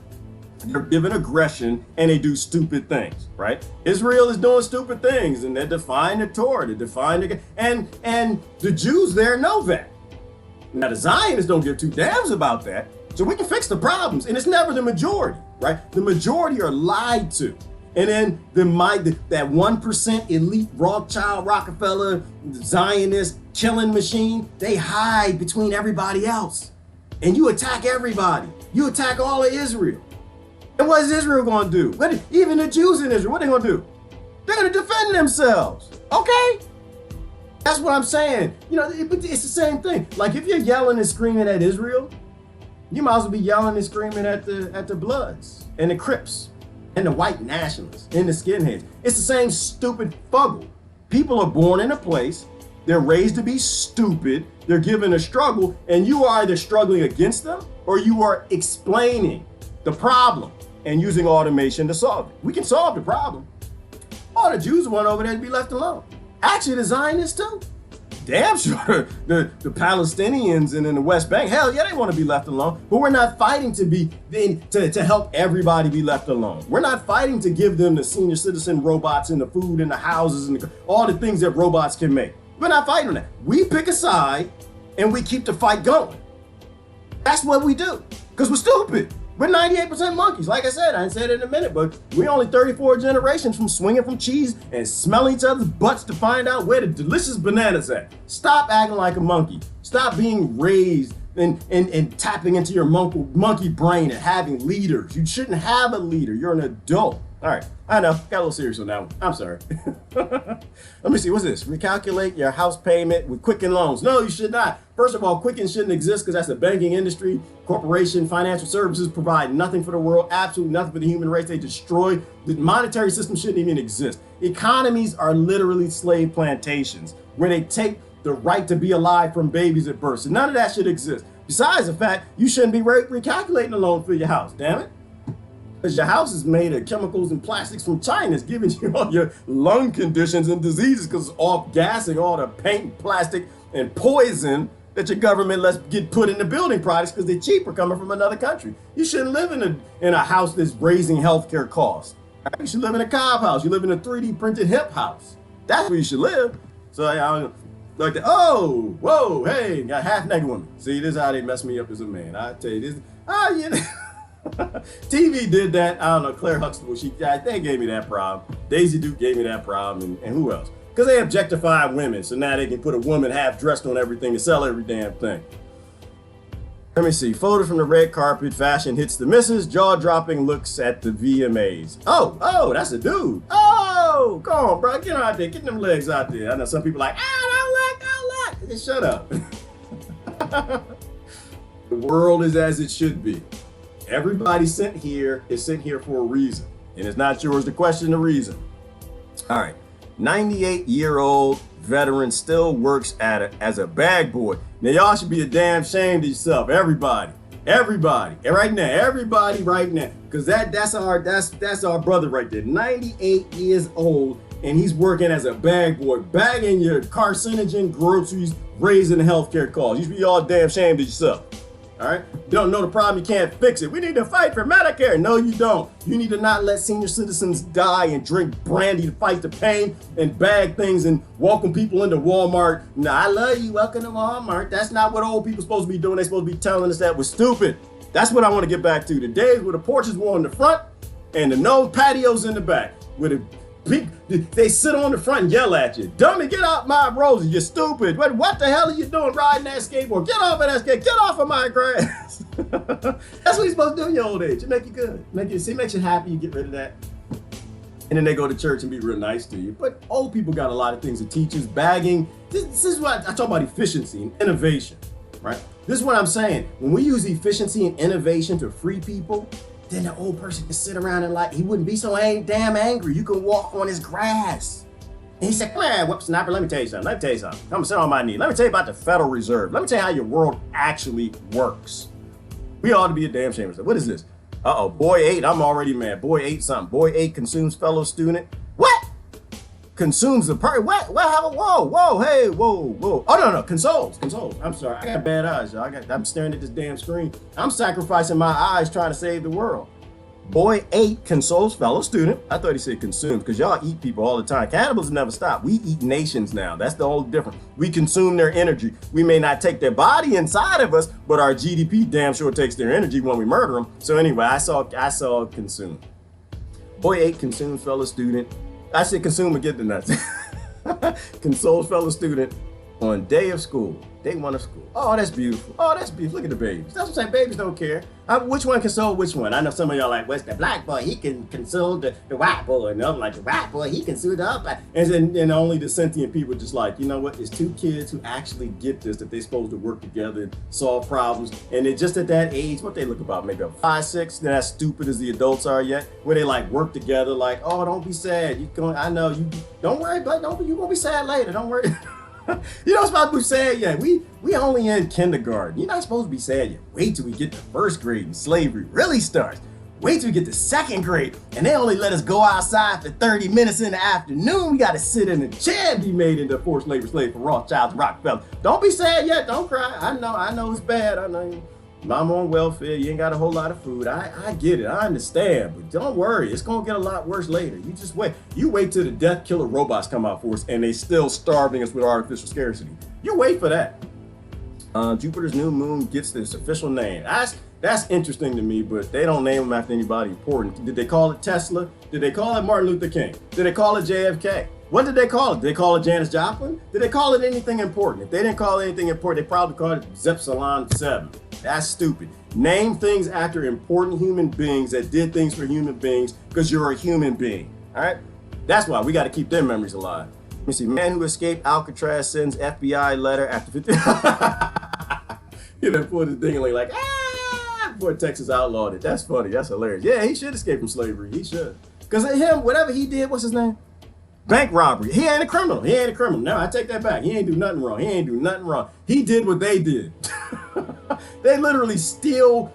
they're given aggression, and they do stupid things, right? Israel is doing stupid things, and they're defying the Torah, they're defying the, and the Jews there know that. Now the Zionists don't give two damns about that, so we can fix the problems, and it's never the majority, right? The majority are lied to. And then that 1% elite Rothschild, Rockefeller, Zionist killing machine, they hide between everybody else. And you attack everybody. You attack all of Israel. And what is Israel going to do? Even the Jews in Israel, what are they going to do? They're going to defend themselves. Okay? That's what I'm saying. You know, it's the same thing. Like if you're yelling and screaming at Israel, you might as well be yelling and screaming at the Bloods and the Crips and the white nationalists and the skinheads. It's the same stupid fuggle. People are born in a place, they're raised to be stupid, they're given a struggle, and you are either struggling against them or you are explaining the problem and using automation to solve it. We can solve the problem. All the Jews want over there to be left alone. Actually, the Zionists too. Damn sure the Palestinians and in the West Bank, hell yeah, they want to be left alone. But we're not fighting to help everybody be left alone. We're not fighting to give them the senior citizen robots and the food and the houses and all the things that robots can make. We're not fighting on that. We pick a side and we keep the fight going. That's what we do, because we're stupid. We're 98% monkeys. Like I said, I ain't said it in a minute, but we're only 34 generations from swinging from cheese and smelling each other's butts to find out where the delicious bananas at. Stop acting like a monkey. Stop being raised and tapping into your monkey brain and having leaders. You shouldn't have a leader. You're an adult. All right, I know, got a little serious on that one. I'm sorry. Let me see, what's this? Recalculate your house payment with Quicken Loans. No, you should not. First of all, Quicken shouldn't exist because that's the banking industry. Corporation, financial services provide nothing for the world, absolutely nothing for the human race. They destroy, the monetary system shouldn't even exist. Economies are literally slave plantations where they take the right to be alive from babies at birth. So none of that should exist. Besides the fact, you shouldn't be recalculating a loan for your house, damn it. Because your house is made of chemicals and plastics from China. It's giving you all your lung conditions and diseases because it's off gassing all the paint, plastic, and poison that your government lets get put into building products because they're cheaper coming from another country. You shouldn't live in a house that's raising healthcare costs. Right? You should live in a cob house. You live in a 3D printed hip house. That's where you should live. So I don't like that. Oh, whoa, hey, got half naked women. See, this is how they mess me up as a man. I tell you this. TV did that. I don't know. Claire Huxtable, they gave me that problem. Daisy Duke gave me that problem, and who else? Because they objectify women, so now they can put a woman half dressed on everything and sell every damn thing. Let me see. Photo from the red carpet. Fashion hits the missus. Jaw-dropping looks at the VMAs. Oh, that's a dude. Oh, come on, bro. Get out there. Get them legs out there. I know some people are like, don't look. Just shut up. The world is as it should be. Everybody sent here is sent here for a reason. And it's not yours to question the reason. All right. 98-year-old veteran still works as a bag boy. Now y'all should be a damn ashamed of yourself. Everybody. And right now, everybody right now. Because that's our brother right there. 98 years old, and he's working as a bag boy, bagging your carcinogen groceries, raising the healthcare costs. You should be all damn ashamed of yourself. All right? You don't know the problem, you can't fix it. We need to fight for Medicare. No, you don't. You need to not let senior citizens die and drink brandy to fight the pain and bag things and welcome people into Walmart. No, I love you, welcome to Walmart. That's not what old people supposed to be doing. They're supposed to be telling us that we're stupid. That's what I want to get back to. The days where the porches were on the front and the no patios in the back. Where they sit on the front and yell at you. Dummy, get out my roses, you're stupid. What the hell are you doing riding that skateboard? Get off of that skateboard, get off of my grass. That's what you're supposed to do in your old age. It make you good. Makes you happy, you get rid of that. And then they go to church and be real nice to you. But old people got a lot of things to teach us. Bagging, this is what I talk about, efficiency and innovation, right? This is what I'm saying. When we use efficiency and innovation to free people, then the old person can sit around and he wouldn't be so damn angry. You can walk on his grass. And he said, come here, whippersnapper, let me tell you something. Come sit on my knee. Let me tell you about the Federal Reserve. Let me tell you how your world actually works. We ought to be a damn shame of ourselves. What is this? Uh-oh, boy 8, I'm already mad. Boy 8 something. Boy 8 consumes fellow student. What? Consumes the person. What? Whoa, hey, whoa. Oh, no, consoles. I'm sorry, I got bad eyes, y'all. I'm staring at this damn screen. I'm sacrificing my eyes trying to save the world. Boy 8 consoles fellow student. I thought he said consumes because y'all eat people all the time. Cannibals never stop. We eat nations now. That's the whole difference. We consume their energy. We may not take their body inside of us, but our GDP damn sure takes their energy when we murder them. So anyway, I saw consume. Boy 8 consumes fellow student. I said consume and get the nuts. Consoles fellow student on day of school. Day one of school. Oh, that's beautiful. Look at the babies. That's what I'm saying. Babies don't care. Which one console which one? I know some of y'all like, what's the black boy? He can console the white boy. And I'm like, the white boy, he can console the other. And only the sentient people just like, you know what? It's two kids who actually get this, that they're supposed to work together and solve problems. And they're just at that age, what they look about, maybe 5, 6. They're not as stupid as the adults are yet. Where they like work together, like, oh, don't be sad. I know you. Don't worry, but you gonna be sad later. Don't worry. You're not supposed to be sad yet. We only in kindergarten. You're not supposed to be sad yet. Wait till we get to first grade and slavery really starts. Wait till we get to second grade and they only let us go outside for 30 minutes in the afternoon. We got to sit in a chair and be made into forced labor slave for Rothschild and Rockefeller. Don't be sad yet. Don't cry. I know it's bad. I know I'm on welfare. You ain't got a whole lot of food. I get it. I understand. But don't worry. It's going to get a lot worse later. You just wait. You wait till the death killer robots come out for us and they still starving us with artificial scarcity. You wait for that. Jupiter's new moon gets this official name. That's interesting to me, but they don't name them after anybody important. Did they call it Tesla? Did they call it Martin Luther King? Did they call it JFK? What did they call it? Did they call it Janis Joplin? Did they call it anything important? If they didn't call it anything important, they probably called it Zepsilon 7. That's stupid. Name things after important human beings that did things for human beings because you're a human being. All right? That's why we got to keep their memories alive. Let me see. Man who escaped Alcatraz sends FBI letter after 50. You know, for this thing like, before Texas outlawed it. That's funny. That's hilarious. Yeah, he should escape from slavery. He should. Because him, whatever he did, what's his name? Bank robbery. He ain't a criminal. No, I take that back. He ain't do nothing wrong. He did what they did. They literally steal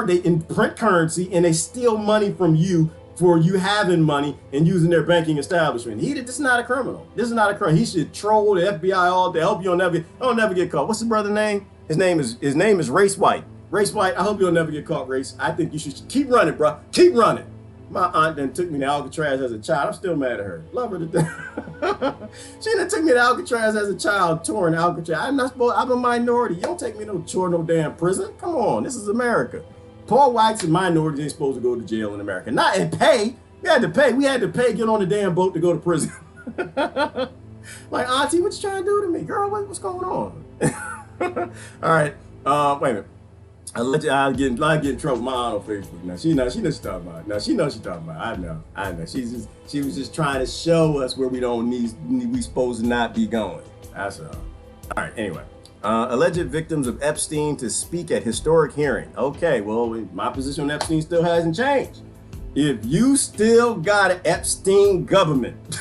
They print currency and they steal money from you for you having money and using their banking establishment. This is not a criminal. This is not a criminal. He should troll the FBI all day. I hope you'll never get caught. What's his brother's name? His name is Race White. Race White, I hope you'll never get caught, Race. I think you should keep running, bro. Keep running. My aunt then took me to Alcatraz as a child. I'm still mad at her. Love her to death. She done took me to Alcatraz as a child, touring Alcatraz. I'm a minority. You don't take me no tour, no damn prison. Come on, this is America. Poor whites and minorities ain't supposed to go to jail in America. Not and pay. We had to pay, get on the damn boat to go to prison. Like, auntie, what you trying to do to me? Girl, what's going on? All right, wait a minute. I get in trouble with my aunt on Facebook. Now she knows she's talking about. Now she knows she's talking about. I know. She was just trying to show us where we supposed to not be going. That's all. All right, anyway. Alleged victims of Epstein to speak at historic hearing. Okay, well, my position on Epstein still hasn't changed. If you still got an Epstein government,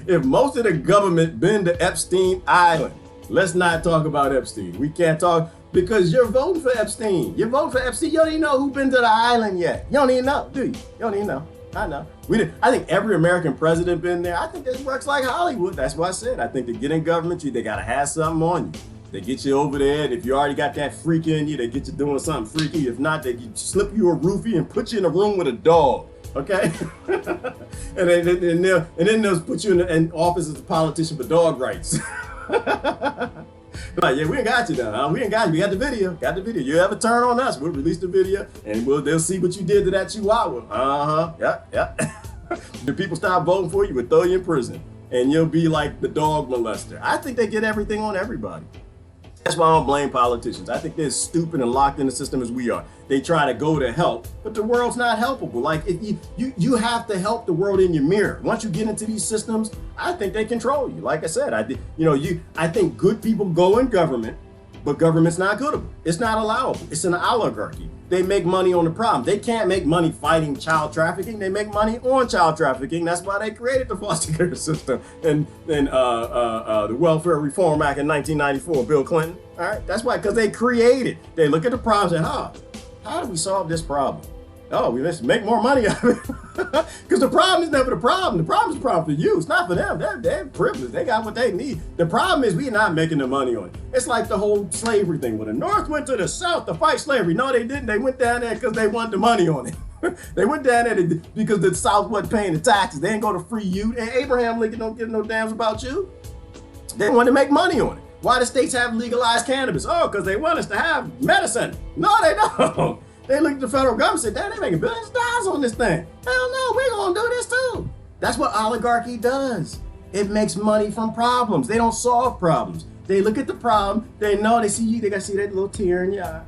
if most of the government been to Epstein Island, let's not talk about Epstein. We can't talk because you're voting for Epstein. You're voting for Epstein. You don't even know who been to the island yet. You don't even know, do you? You don't even know. I know. I think every American president been there. I think this works like Hollywood. That's what I said. I think to get in government, they got to have something on you. They get you over there, and if you already got that freak in you, they get you doing something freaky. If not, they slip you a roofie and put you in a room with a dog, okay? and then they'll put you in office as a politician for dog rights. Like, yeah, we ain't got you now. We ain't got you. We got the video. Got the video. You ever turn on us, we'll release the video, and they'll see what you did to that chihuahua. Yeah. If people stop voting for you, we'll throw you in prison, and you'll be like the dog molester. I think they get everything on everybody. That's why I don't blame politicians. I think they're as stupid and locked in the system as we are. They try to go to help, but the world's not helpable. Like, if you have to help the world in your mirror. Once you get into these systems, I think they control you. Like I said, I think good people go in government, but government's not goodable. It's not allowable. It's an oligarchy. They make money on the problem. They can't make money fighting child trafficking. They make money on child trafficking. That's why they created the foster care system and the Welfare Reform Act in 1994, Bill Clinton. All right, that's why, because they created. They look at the problem and say, how do we solve this problem? Oh, we let's make more money out of it. Because the problem is never the problem. The problem is the problem for you. It's not for them. They're privileged. They got what they need. The problem is we're not making the money on it. It's like the whole slavery thing. When the North went to the South to fight slavery. No, they didn't. They went down there because they wanted the money on it. They went down there because the South wasn't paying the taxes. They didn't go to free you. And Abraham Lincoln don't give no damns about you. They want to make money on it. Why do states have legalized cannabis? Oh, because they want us to have medicine. No, they don't. They look at the federal government and say, damn, they're making billions of dollars on this thing. Hell no, we're going to do this too. That's what oligarchy does. It makes money from problems. They don't solve problems. They look at the problem. They know, they see you. They got to see that little tear in your eye.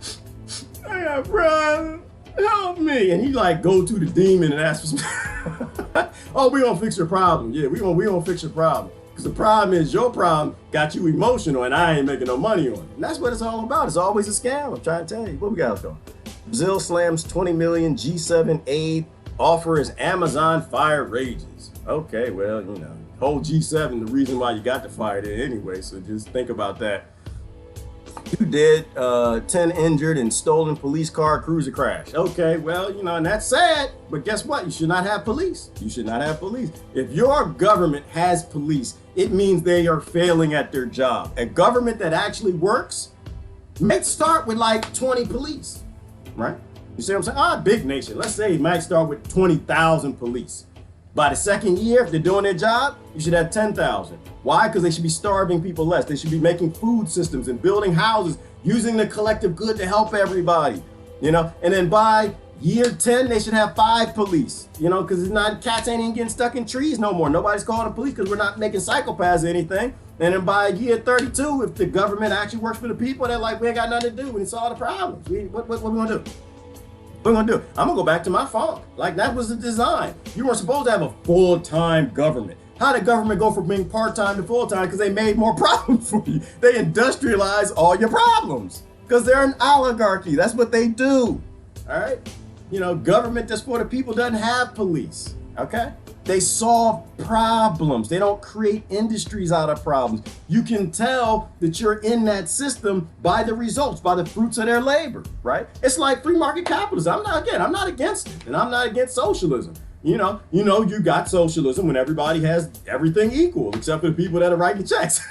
I got brother, help me. And you like go to the demon and ask for some. Oh, we're going to fix your problem. Yeah, we're going to fix your problem. Because the problem is your problem got you emotional and I ain't making no money on it. And that's what it's all about. It's always a scam. I'm trying to tell you. What we got going? Brazil slams 20 million G7 aid offer as Amazon fire rages. Okay, well, whole G7, the reason why you got the fire there anyway, so just think about that. 2 dead, 10 injured in stolen police car cruiser crash. Okay, well, and that's sad, but guess what? You should not have police. You should not have police. If your government has police, it means they are failing at their job. A government that actually works, let's start with like 20 police. Right? You see what I'm saying? Big nation. Let's say it might start with 20,000 police. By the second year, if they're doing their job, you should have 10,000. Why? Because they should be starving people less. They should be making food systems and building houses, using the collective good to help everybody. And then by year 10, they should have 5 police. Because it's not, cats ain't even getting stuck in trees no more. Nobody's calling the police because we're not making psychopaths or anything. And then by year 32, if the government actually works for the people, they're like, we ain't got nothing to do. We solve the problems. What we gonna do? What we gonna do? I'm gonna go back to my farm. Like, that was the design. You weren't supposed to have a full-time government. How did government go from being part-time to full-time? Because they made more problems for you. They industrialize all your problems. Because they're an oligarchy. That's what they do. All right? Government that's for the people doesn't have police. Okay? They solve problems. They don't create industries out of problems. You can tell that you're in that system by the results, by the fruits of their labor, right? It's like free market capitalism. I'm not against it, and I'm not against socialism. You got socialism when everybody has everything equal, except for the people that are writing checks.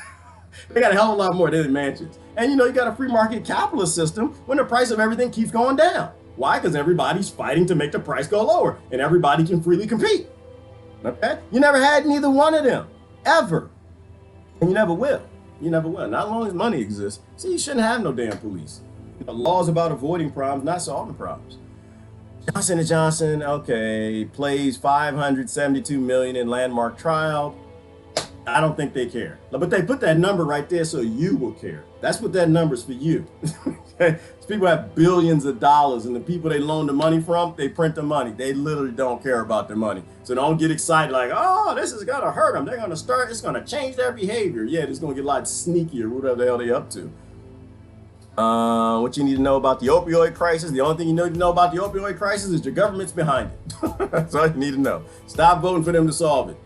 They got a hell of a lot more than mansions. And you got a free market capitalist system when the price of everything keeps going down. Why? Because everybody's fighting to make the price go lower, and everybody can freely compete. Okay? You never had neither one of them, ever. And you never will. You never will. Not as long as money exists. See, you shouldn't have no damn police. Laws about avoiding problems, not solving problems. Johnson & Johnson, okay, plays $572 million in landmark trial. I don't think they care. But they put that number right there so you will care. That's what that number's for you. Okay? People have billions of dollars, and the people they loan the money from, they print the money. They literally don't care about the money. So don't get excited like, oh, this is gonna hurt them. They're gonna start, it's gonna change their behavior. Yeah, it's gonna get a lot sneakier, whatever the hell they up to. What you need to know about the opioid crisis, the only thing you need to know about the opioid crisis is your government's behind it. That's all you need to know. Stop voting for them to solve it.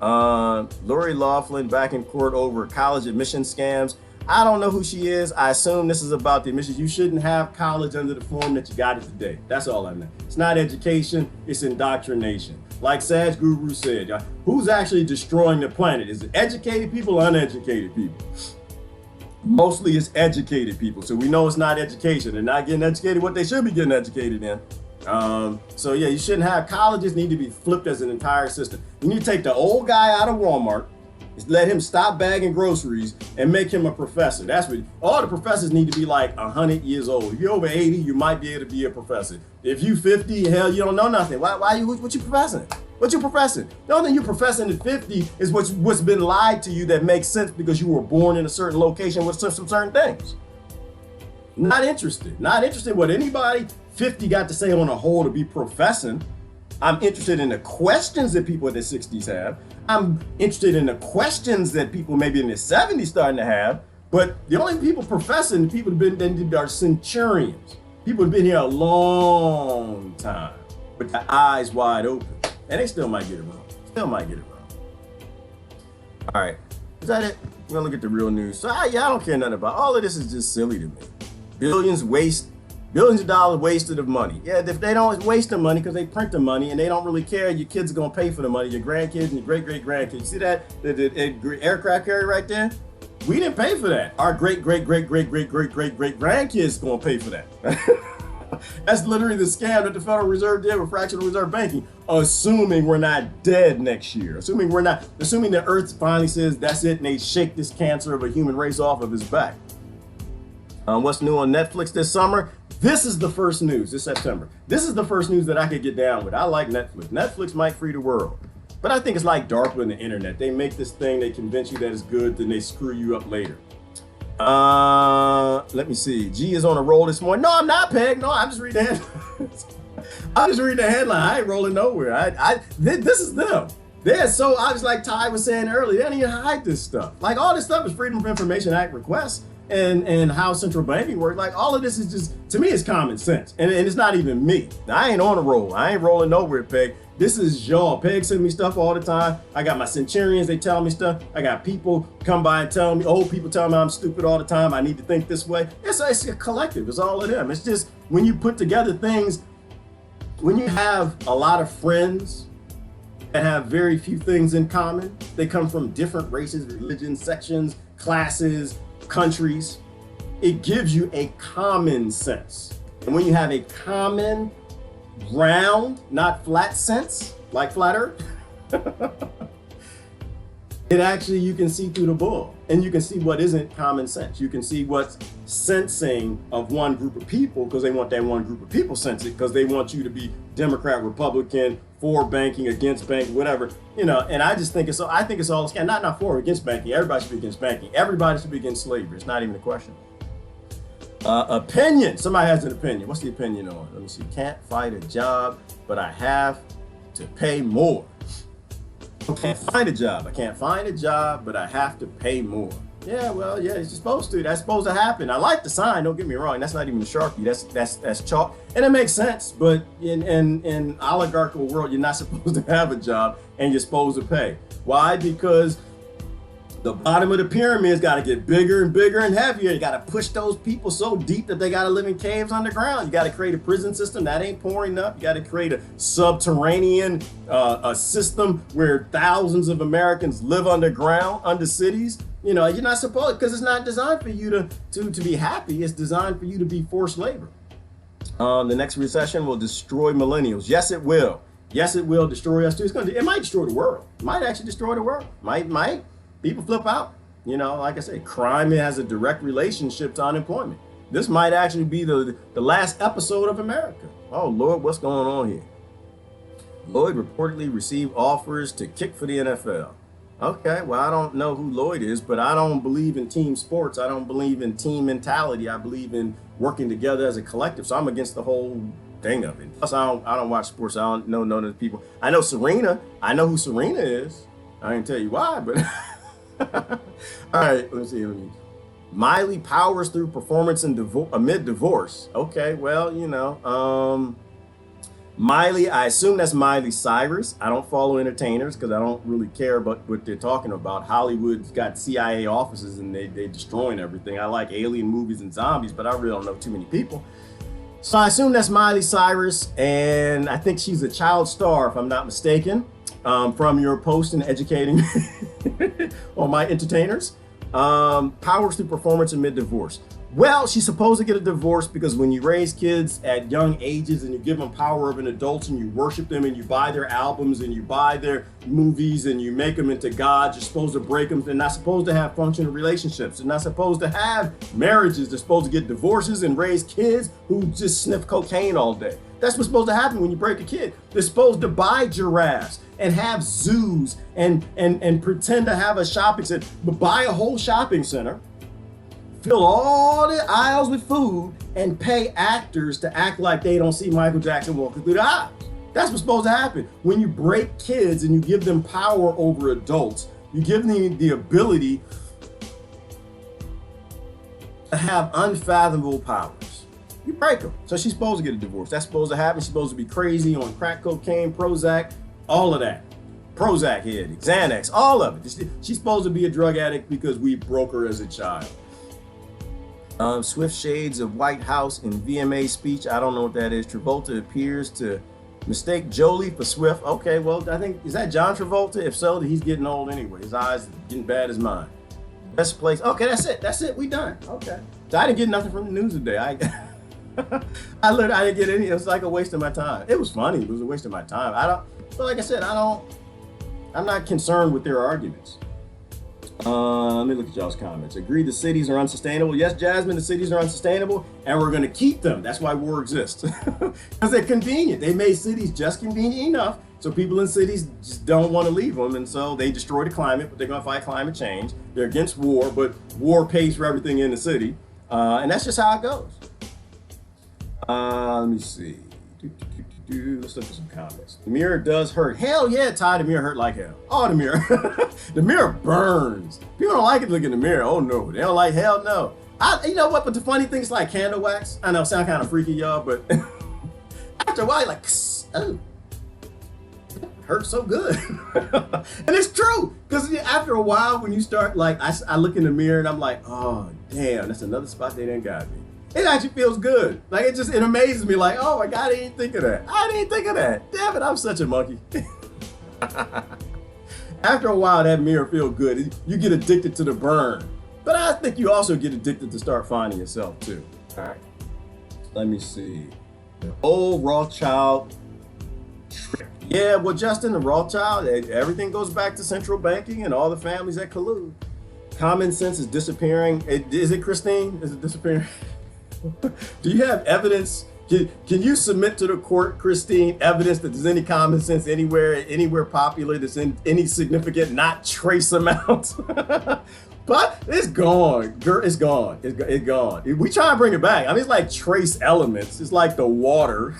Lori Loughlin back in court over college admission scams. I don't know who she is. I assume this is about the admissions. You shouldn't have college under the form that you got it today. That's all I know. It's not education, it's indoctrination. Like Sadhguru said, who's actually destroying the planet? Is it educated people or uneducated people? Mostly it's educated people. So we know it's not education. They're not getting educated what they should be getting educated in. So yeah, you shouldn't have colleges need to be flipped as an entire system. You need to take the old guy out of Walmart, let him stop bagging groceries and make him a professor. That's what all the professors need to be like 100 years old. If you're over 80, you might be able to be a professor. If you 50, hell, you don't know nothing. What you professing? What you professing? The only thing you're professing at 50 is what's been lied to you that makes sense because you were born in a certain location with some certain things. Not interested. Not interested what anybody 50 got to say on a whole to be professing. I'm interested in the questions that people in their 60s have. I'm interested in the questions that people maybe in their 70s starting to have. But the only people professing, people have been are centurions. People have been here a long time with their eyes wide open. And they still might get it wrong. Still might get it wrong. All right. Is that it? We're gonna look at the real news. So I don't care nothing about all of this. Is just silly to me. Billions of dollars wasted of money. Yeah, if they don't waste the money because they print the money and they don't really care, your kids are gonna pay for the money, your grandkids and your great-great-grandkids. See that the aircraft carrier right there? We didn't pay for that. Our great-great-great-great-great-great-great-grandkids gonna pay for that. That's literally the scam that the Federal Reserve did with fractional reserve banking, assuming we're not dead next year, assuming the Earth finally says that's it and they shake this cancer of a human race off of his back. What's new on Netflix this summer? This is the first news this September. This is the first news that I could get down with. I like Netflix. Netflix might free the world. But I think it's like DARPA and the internet. They make this thing, they convince you that it's good, then they screw you up later. Let me see. G is on a roll this morning. No, I'm not, Peg. No, I'm just reading the headline. I'm just reading the headline. I ain't rolling nowhere. This is them. They're so obvious, like Ty was saying earlier, they don't even hide this stuff. Like all this stuff is Freedom of Information Act requests and how central banking works. Like all of this is just, to me, it's common sense. And it's not even me. I ain't on a roll. I ain't rolling nowhere, Peg. This is y'all. Peg send me stuff all the time. I got my centurions, they tell me stuff. I got people come by and tell me, old people tell me I'm stupid all the time. I need to think this way. It's a collective. It's all of them. It's just when you put together things, when you have a lot of friends that have very few things in common, they come from different races, religions, sections, classes, countries, it gives you a common sense. And when you have a common round, not flat sense, like flat earth, it actually, you can see through the bull and you can see what isn't common sense. You can see what's sensing of one group of people because they want that one group of people sense it because they want you to be Democrat, Republican, for banking, against banking, whatever, and I just think I think it's all a scam. Not for or against banking. Everybody should be against banking. Everybody should be against slavery. It's not even a question. Opinion. Somebody has an opinion. What's the opinion on? Let me see. Can't find a job, but I have to pay more. I can't find a job. I can't find a job, but I have to pay more. Yeah, well, yeah, it's supposed to. That's supposed to happen. I like the sign. Don't get me wrong. That's not even a Sharpie. That's chalk, and it makes sense. But in oligarchical world, you're not supposed to have a job, and you're supposed to pay. Why? Because the bottom of the pyramid's got to get bigger and bigger and heavier. You got to push those people so deep that they got to live in caves underground. You got to create a prison system that ain't pouring up. You got to create a subterranean a system where thousands of Americans live underground, under cities. You know, you're not supposed, because it's not designed for you to be happy. It's designed for you to be forced labor. The next recession will destroy millennials. Yes, it will. Yes, it will destroy us too. It might destroy the world. It might actually destroy the world. Might. People flip out. You know, like I say, crime has a direct relationship to unemployment. This might actually be the last episode of America. Oh, Lord, what's going on here? Lloyd reportedly received offers to kick for the NFL. Okay, well, I don't know who Lloyd is, but I don't believe in team sports. I don't believe in team mentality. I believe in working together as a collective. So I'm against the whole thing of it. Plus, I don't watch sports. I don't know none of the people. I know Serena. I know who Serena is. I didn't tell you why, but... All right, let's see. Miley powers through performance amid divorce. Okay, well, you know, Miley, I assume that's Miley Cyrus. I don't follow entertainers because I don't really care about what they're talking about. Hollywood's got CIA offices and they destroying everything. I like alien movies and zombies, but I really don't know too many people. So I assume that's Miley Cyrus, and I think she's a child star, if I'm not mistaken. From your post and educating on my entertainers. Powers through performance amid divorce. Well, she's supposed to get a divorce because when you raise kids at young ages and you give them power of an adult and you worship them and you buy their albums and you buy their movies and you make them into gods, you're supposed to break them. They're not supposed to have functional relationships. They're not supposed to have marriages. They're supposed to get divorces and raise kids who just sniff cocaine all day. That's what's supposed to happen when you break a kid. They're supposed to buy giraffes and have zoos and pretend to have a shopping center, but buy a whole shopping center, fill all the aisles with food, and pay actors to act like they don't see Michael Jackson walking through the aisles. That's what's supposed to happen. When you break kids and you give them power over adults, you give them the ability to have unfathomable powers. You break them. So she's supposed to get a divorce. That's supposed to happen. She's supposed to be crazy on crack cocaine, Prozac, all of that. Prozac head, Xanax, all of it. She's supposed to be a drug addict because we broke her as a child. Swift shades of White House in VMA speech. I don't know what that is. Travolta appears to mistake Jolie for Swift. Okay, well, I think, is that John Travolta? If so, he's getting old anyway. His eyes are getting bad as mine. Best place. Okay, that's it. That's it. We done. Okay. So I didn't get nothing from the news today. I didn't get any. It was like a waste of my time. It was funny. It was a waste of my time. But like I said, I'm not concerned with their arguments. Let me look at y'all's comments. Agree the cities are unsustainable. Yes, Jasmine, the cities are unsustainable, and we're going to keep them. That's why war exists. Because they're convenient. They made cities just convenient enough so people in cities just don't want to leave them, and so they destroy the climate, but they're going to fight climate change. They're against war, but war pays for everything in the city. And that's just how it goes. Let me see. Let's look at some comments. The mirror does hurt. Hell yeah, Ty, the mirror hurt like hell. Oh, the mirror. The mirror burns. People don't like it to look in the mirror. Oh no, they don't like, hell no. You know what, but the funny thing is like candle wax. I know, sound kind of freaky, y'all, but after a while, like, oh, it hurts so good. And it's true, because after a while, when you start, like, I look in the mirror and I'm like, oh, damn, that's another spot they didn't got me. It actually feels good. Like, it amazes me, like, oh my God, I didn't think of that. I didn't think of that. Damn it, I'm such a monkey. After a while, that mirror feels good. You get addicted to the burn. But I think you also get addicted to start finding yourself too. All right. Let me see. The old Rothschild trick. Yeah, well, Justin, the Rothschild, everything goes back to central banking and all the families that collude. Common sense is disappearing. Is it, Christine? Is it disappearing? Do you have evidence? Can you submit to the court, Christine, evidence that there's any common sense anywhere popular that's in any significant, not trace amount? But it's gone. It's gone. It's gone. We try to bring it back. I mean, it's like trace elements. It's like the water,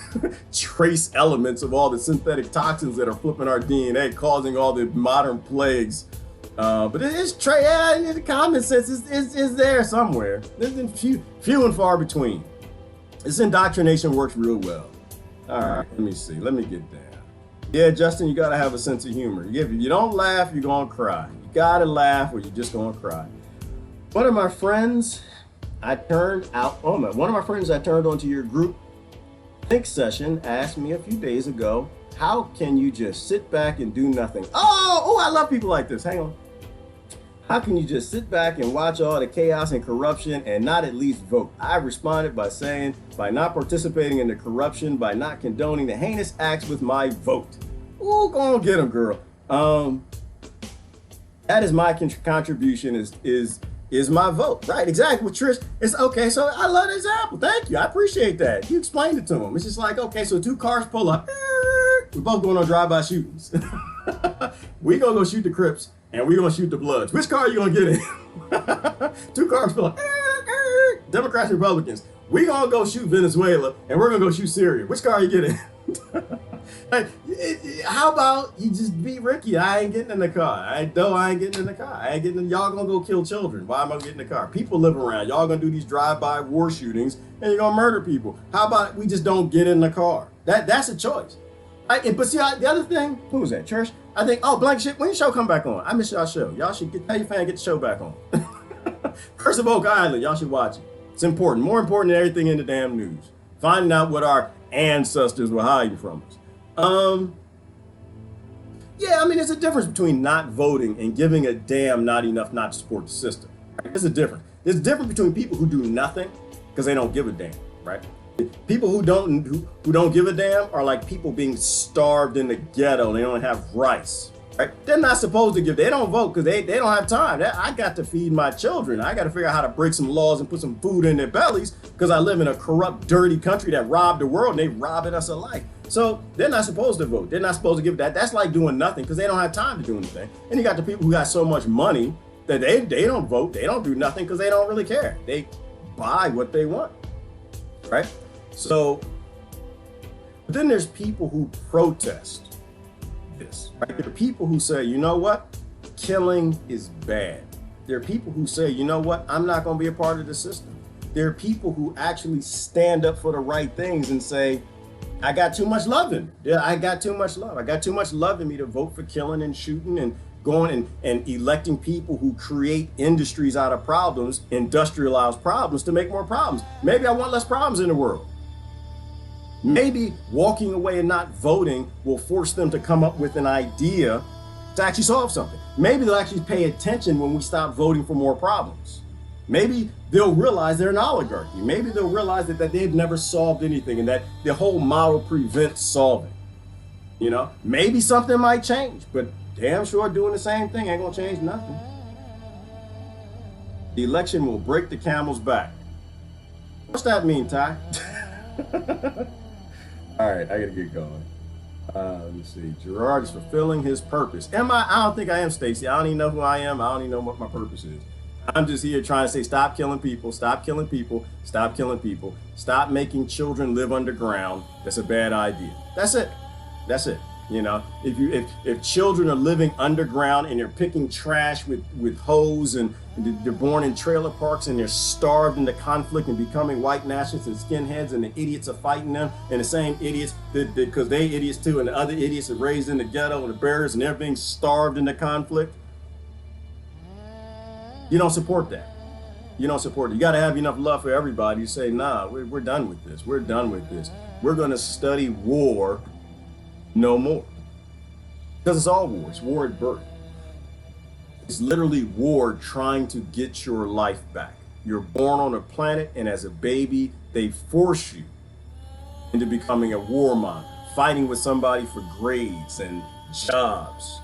trace elements of all the synthetic toxins that are flipping our DNA, causing all the modern plagues. But it is the common sense is there somewhere. There's few and far between. This indoctrination works real well. All right, let me see. Let me get down. Yeah, Justin, you gotta have a sense of humor. If you don't laugh, you're gonna cry. You gotta laugh or you're just gonna cry. One of my friends I turned onto your group think session asked me a few days ago, how can you just sit back and do nothing? Oh, I love people like this. Hang on. How can you just sit back and watch all the chaos and corruption and not at least vote? I responded by saying, by not participating in the corruption, by not condoning the heinous acts with my vote. Ooh, go on, get him, girl. That is my contribution is my vote. Right, exactly. With Trish, it's okay. So I love the example. Thank you. I appreciate that. You explained it to him. It's just like, okay, so two cars pull up. We're both going on drive-by shootings. We gonna go shoot the Crips and we gonna shoot the Bloods. Which car are you gonna get in? Two cars pull up. Democrats and Republicans. We gonna go shoot Venezuela and we're gonna go shoot Syria. Which car are you getting? How about you just be Ricky? I ain't getting in the car. I ain't getting in the car. Y'all gonna go kill children. Why am I getting in the car? People live around. Y'all gonna do these drive-by war shootings and you're gonna murder people. How about we just don't get in the car? That's a choice. But see, the other thing, who was that? Church? I think, blank shit, when your show come back on? I miss y'all show. Y'all should tell your fan, get the show back on. Curse of Oak Island, y'all should watch it. It's important, more important than everything in the damn news. Finding out what our ancestors were hiding from us. Yeah, I mean, there's a difference between not voting and giving a damn not enough not to support the system. Right? There's a difference. There's a difference between people who do nothing because they don't give a damn, right? People who don't give a damn are like people being starved in the ghetto and they don't have rice. Right? They're not supposed to give. They don't vote because they don't have time. I got to feed my children. I got to figure out how to break some laws and put some food in their bellies because I live in a corrupt, dirty country that robbed the world and they robbing us alike. So they're not supposed to vote. They're not supposed to give that. That's like doing nothing because they don't have time to do anything. And you got the people who got so much money that they don't vote. They don't do nothing because they don't really care. They buy what they want. Right? So, but then there's people who protest this. Right? There are people who say, you know what? Killing is bad. There are people who say, you know what? I'm not going to be a part of the system. There are people who actually stand up for the right things and say, I got too much love in me. Yeah, I got too much love. I got too much love in me to vote for killing and shooting and going and electing people who create industries out of problems, industrialize problems to make more problems. Maybe I want less problems in the world. Maybe walking away and not voting will force them to come up with an idea to actually solve something. Maybe they'll actually pay attention when we stop voting for more problems. Maybe they'll realize they're an oligarchy. Maybe they'll realize that they've never solved anything and that the whole model prevents solving. You know, maybe something might change, but damn sure doing the same thing ain't gonna change nothing. The election will break the camel's back. What's that mean, Ty? All right, I gotta get going. Let me see. Gerard is fulfilling his purpose. Am I? I don't think I am, Stacy. I don't even know who I am. I don't even know what my purpose is. I'm just here trying to say, stop killing people, stop killing people, stop killing people, stop making children live underground. That's a bad idea. That's it. That's it. You know, if children are living underground and they're picking trash with hose and they're born in trailer parks and they're starved into conflict and becoming white nationalists and skinheads and the idiots are fighting them and the same idiots because they idiots too and the other idiots are raised in the ghetto and the barriers and they're being starved into conflict. You don't support that. You don't support it. You got to have enough love for everybody to say, nah, we're done with this. We're done with this. We're going to study war no more. Because it's all war. It's war at birth. It's literally war trying to get your life back. You're born on a planet, and as a baby, they force you into becoming a warmonger, fighting with somebody for grades and jobs.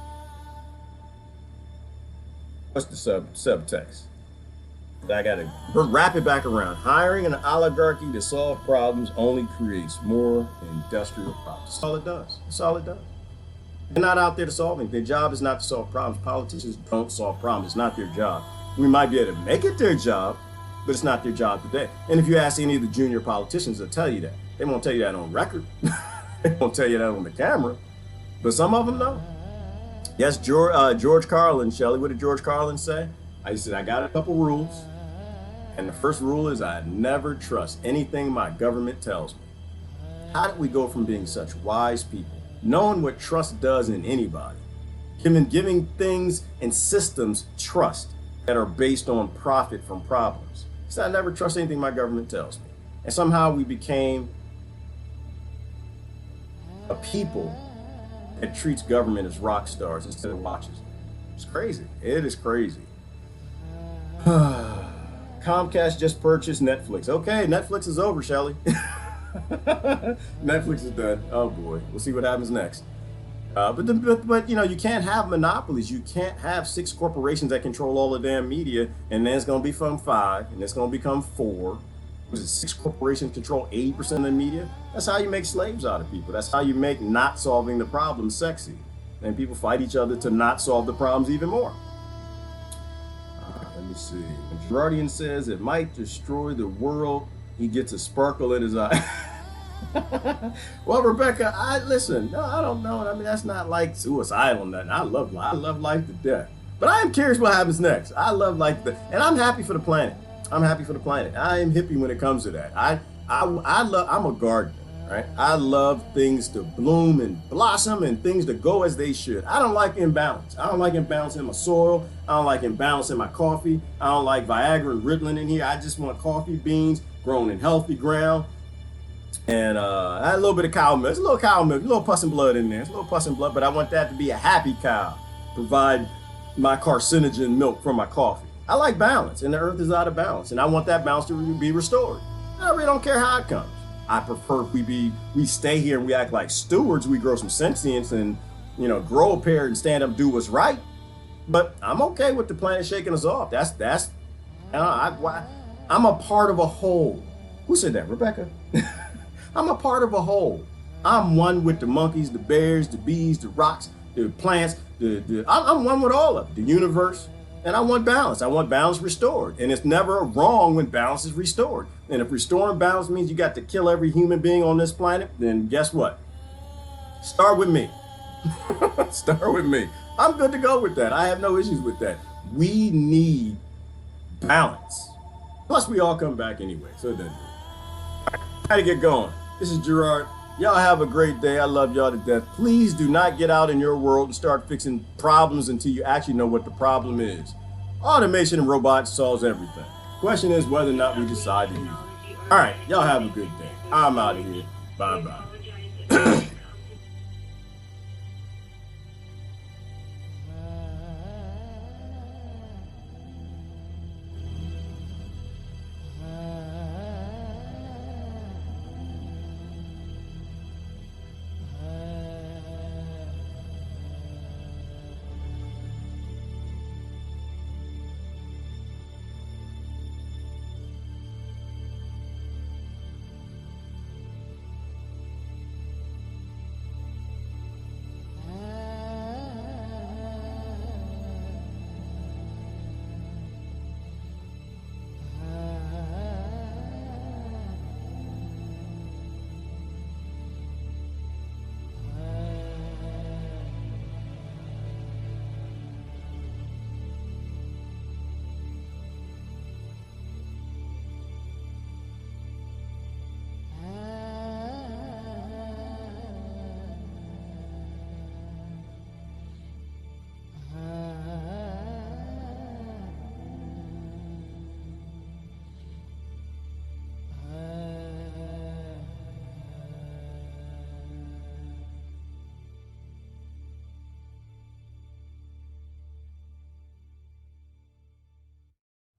What's the subtext? I gotta wrap it back around. Hiring an oligarchy to solve problems only creates more industrial problems. That's all it does. That's all it does. They're not out there to solve anything. Their job is not to solve problems. Politicians don't solve problems. It's not their job. We might be able to make it their job, but it's not their job today. And if you ask any of the junior politicians, they'll tell you that. They won't tell you that on record. They won't tell you that on the camera, but some of them know. Yes, George Carlin, Shelley. What did George Carlin say? I said, I got a couple rules. And the first rule is I never trust anything my government tells me. How did we go from being such wise people, knowing what trust does in anybody, giving things and systems trust that are based on profit from problems? He said, I never trust anything my government tells me. And somehow we became a people that treats government as rock stars instead of watches. It's crazy. It is crazy. Comcast just purchased Netflix. Okay, Netflix is over, Shelley. Netflix is done. Oh boy, we'll see what happens next. But you know, you can't have monopolies. You can't have 6 corporations that control all the damn media, and then it's going to become 5, and it's going to become 4. Was it 6 corporations control 80% of the media? That's how you make slaves out of people. That's how you make not solving the problem sexy. And people fight each other to not solve the problems even more. Let me see. When Girardian says it might destroy the world, he gets a sparkle in his eye. Well, Rebecca, listen. No, I don't know. I mean, that's not like suicidal or nothing. I love life to death. But I am curious what happens next. I love life to death, and I'm happy for the planet. I'm happy for the planet. I am hippie when it comes to that. I'm a gardener, right? I love things to bloom and blossom and things to go as they should. I don't like imbalance. I don't like imbalance in my soil. I don't like imbalance in my coffee. I don't like Viagra and Ritalin in here. I just want coffee beans grown in healthy ground. And I had a little bit of cow milk. It's a little cow milk, a little pus and blood in there. It's a little pus and blood, but I want that to be a happy cow. Provide my carcinogen milk from my coffee. I like balance, and the earth is out of balance, and I want that balance to be restored. I really don't care how it comes. I prefer we stay here and we act like stewards. We grow some sentience and, you know, grow a pair and stand up, do what's right. But I'm okay with the planet shaking us off. I'm a part of a whole. Who said that, Rebecca? I'm a part of a whole. I'm one with the monkeys, the bears, the bees, the rocks, the plants. I'm one with all of it, the universe. And I want balance. I want balance restored. And it's never wrong when balance is restored. And if restoring balance means you got to kill every human being on this planet, then guess what? Start with me. Start with me. I'm good to go with that. I have no issues with that. We need balance. Plus, we all come back anyway, so it doesn't matter. All right, gotta get going. This is Gerard. Y'all have a great day. I love y'all to death. Please do not get out in your world and start fixing problems until you actually know what the problem is. Automation and robots solves everything. Question is whether or not we decide to use it. All right, y'all have a good day. I'm out of here. Bye-bye.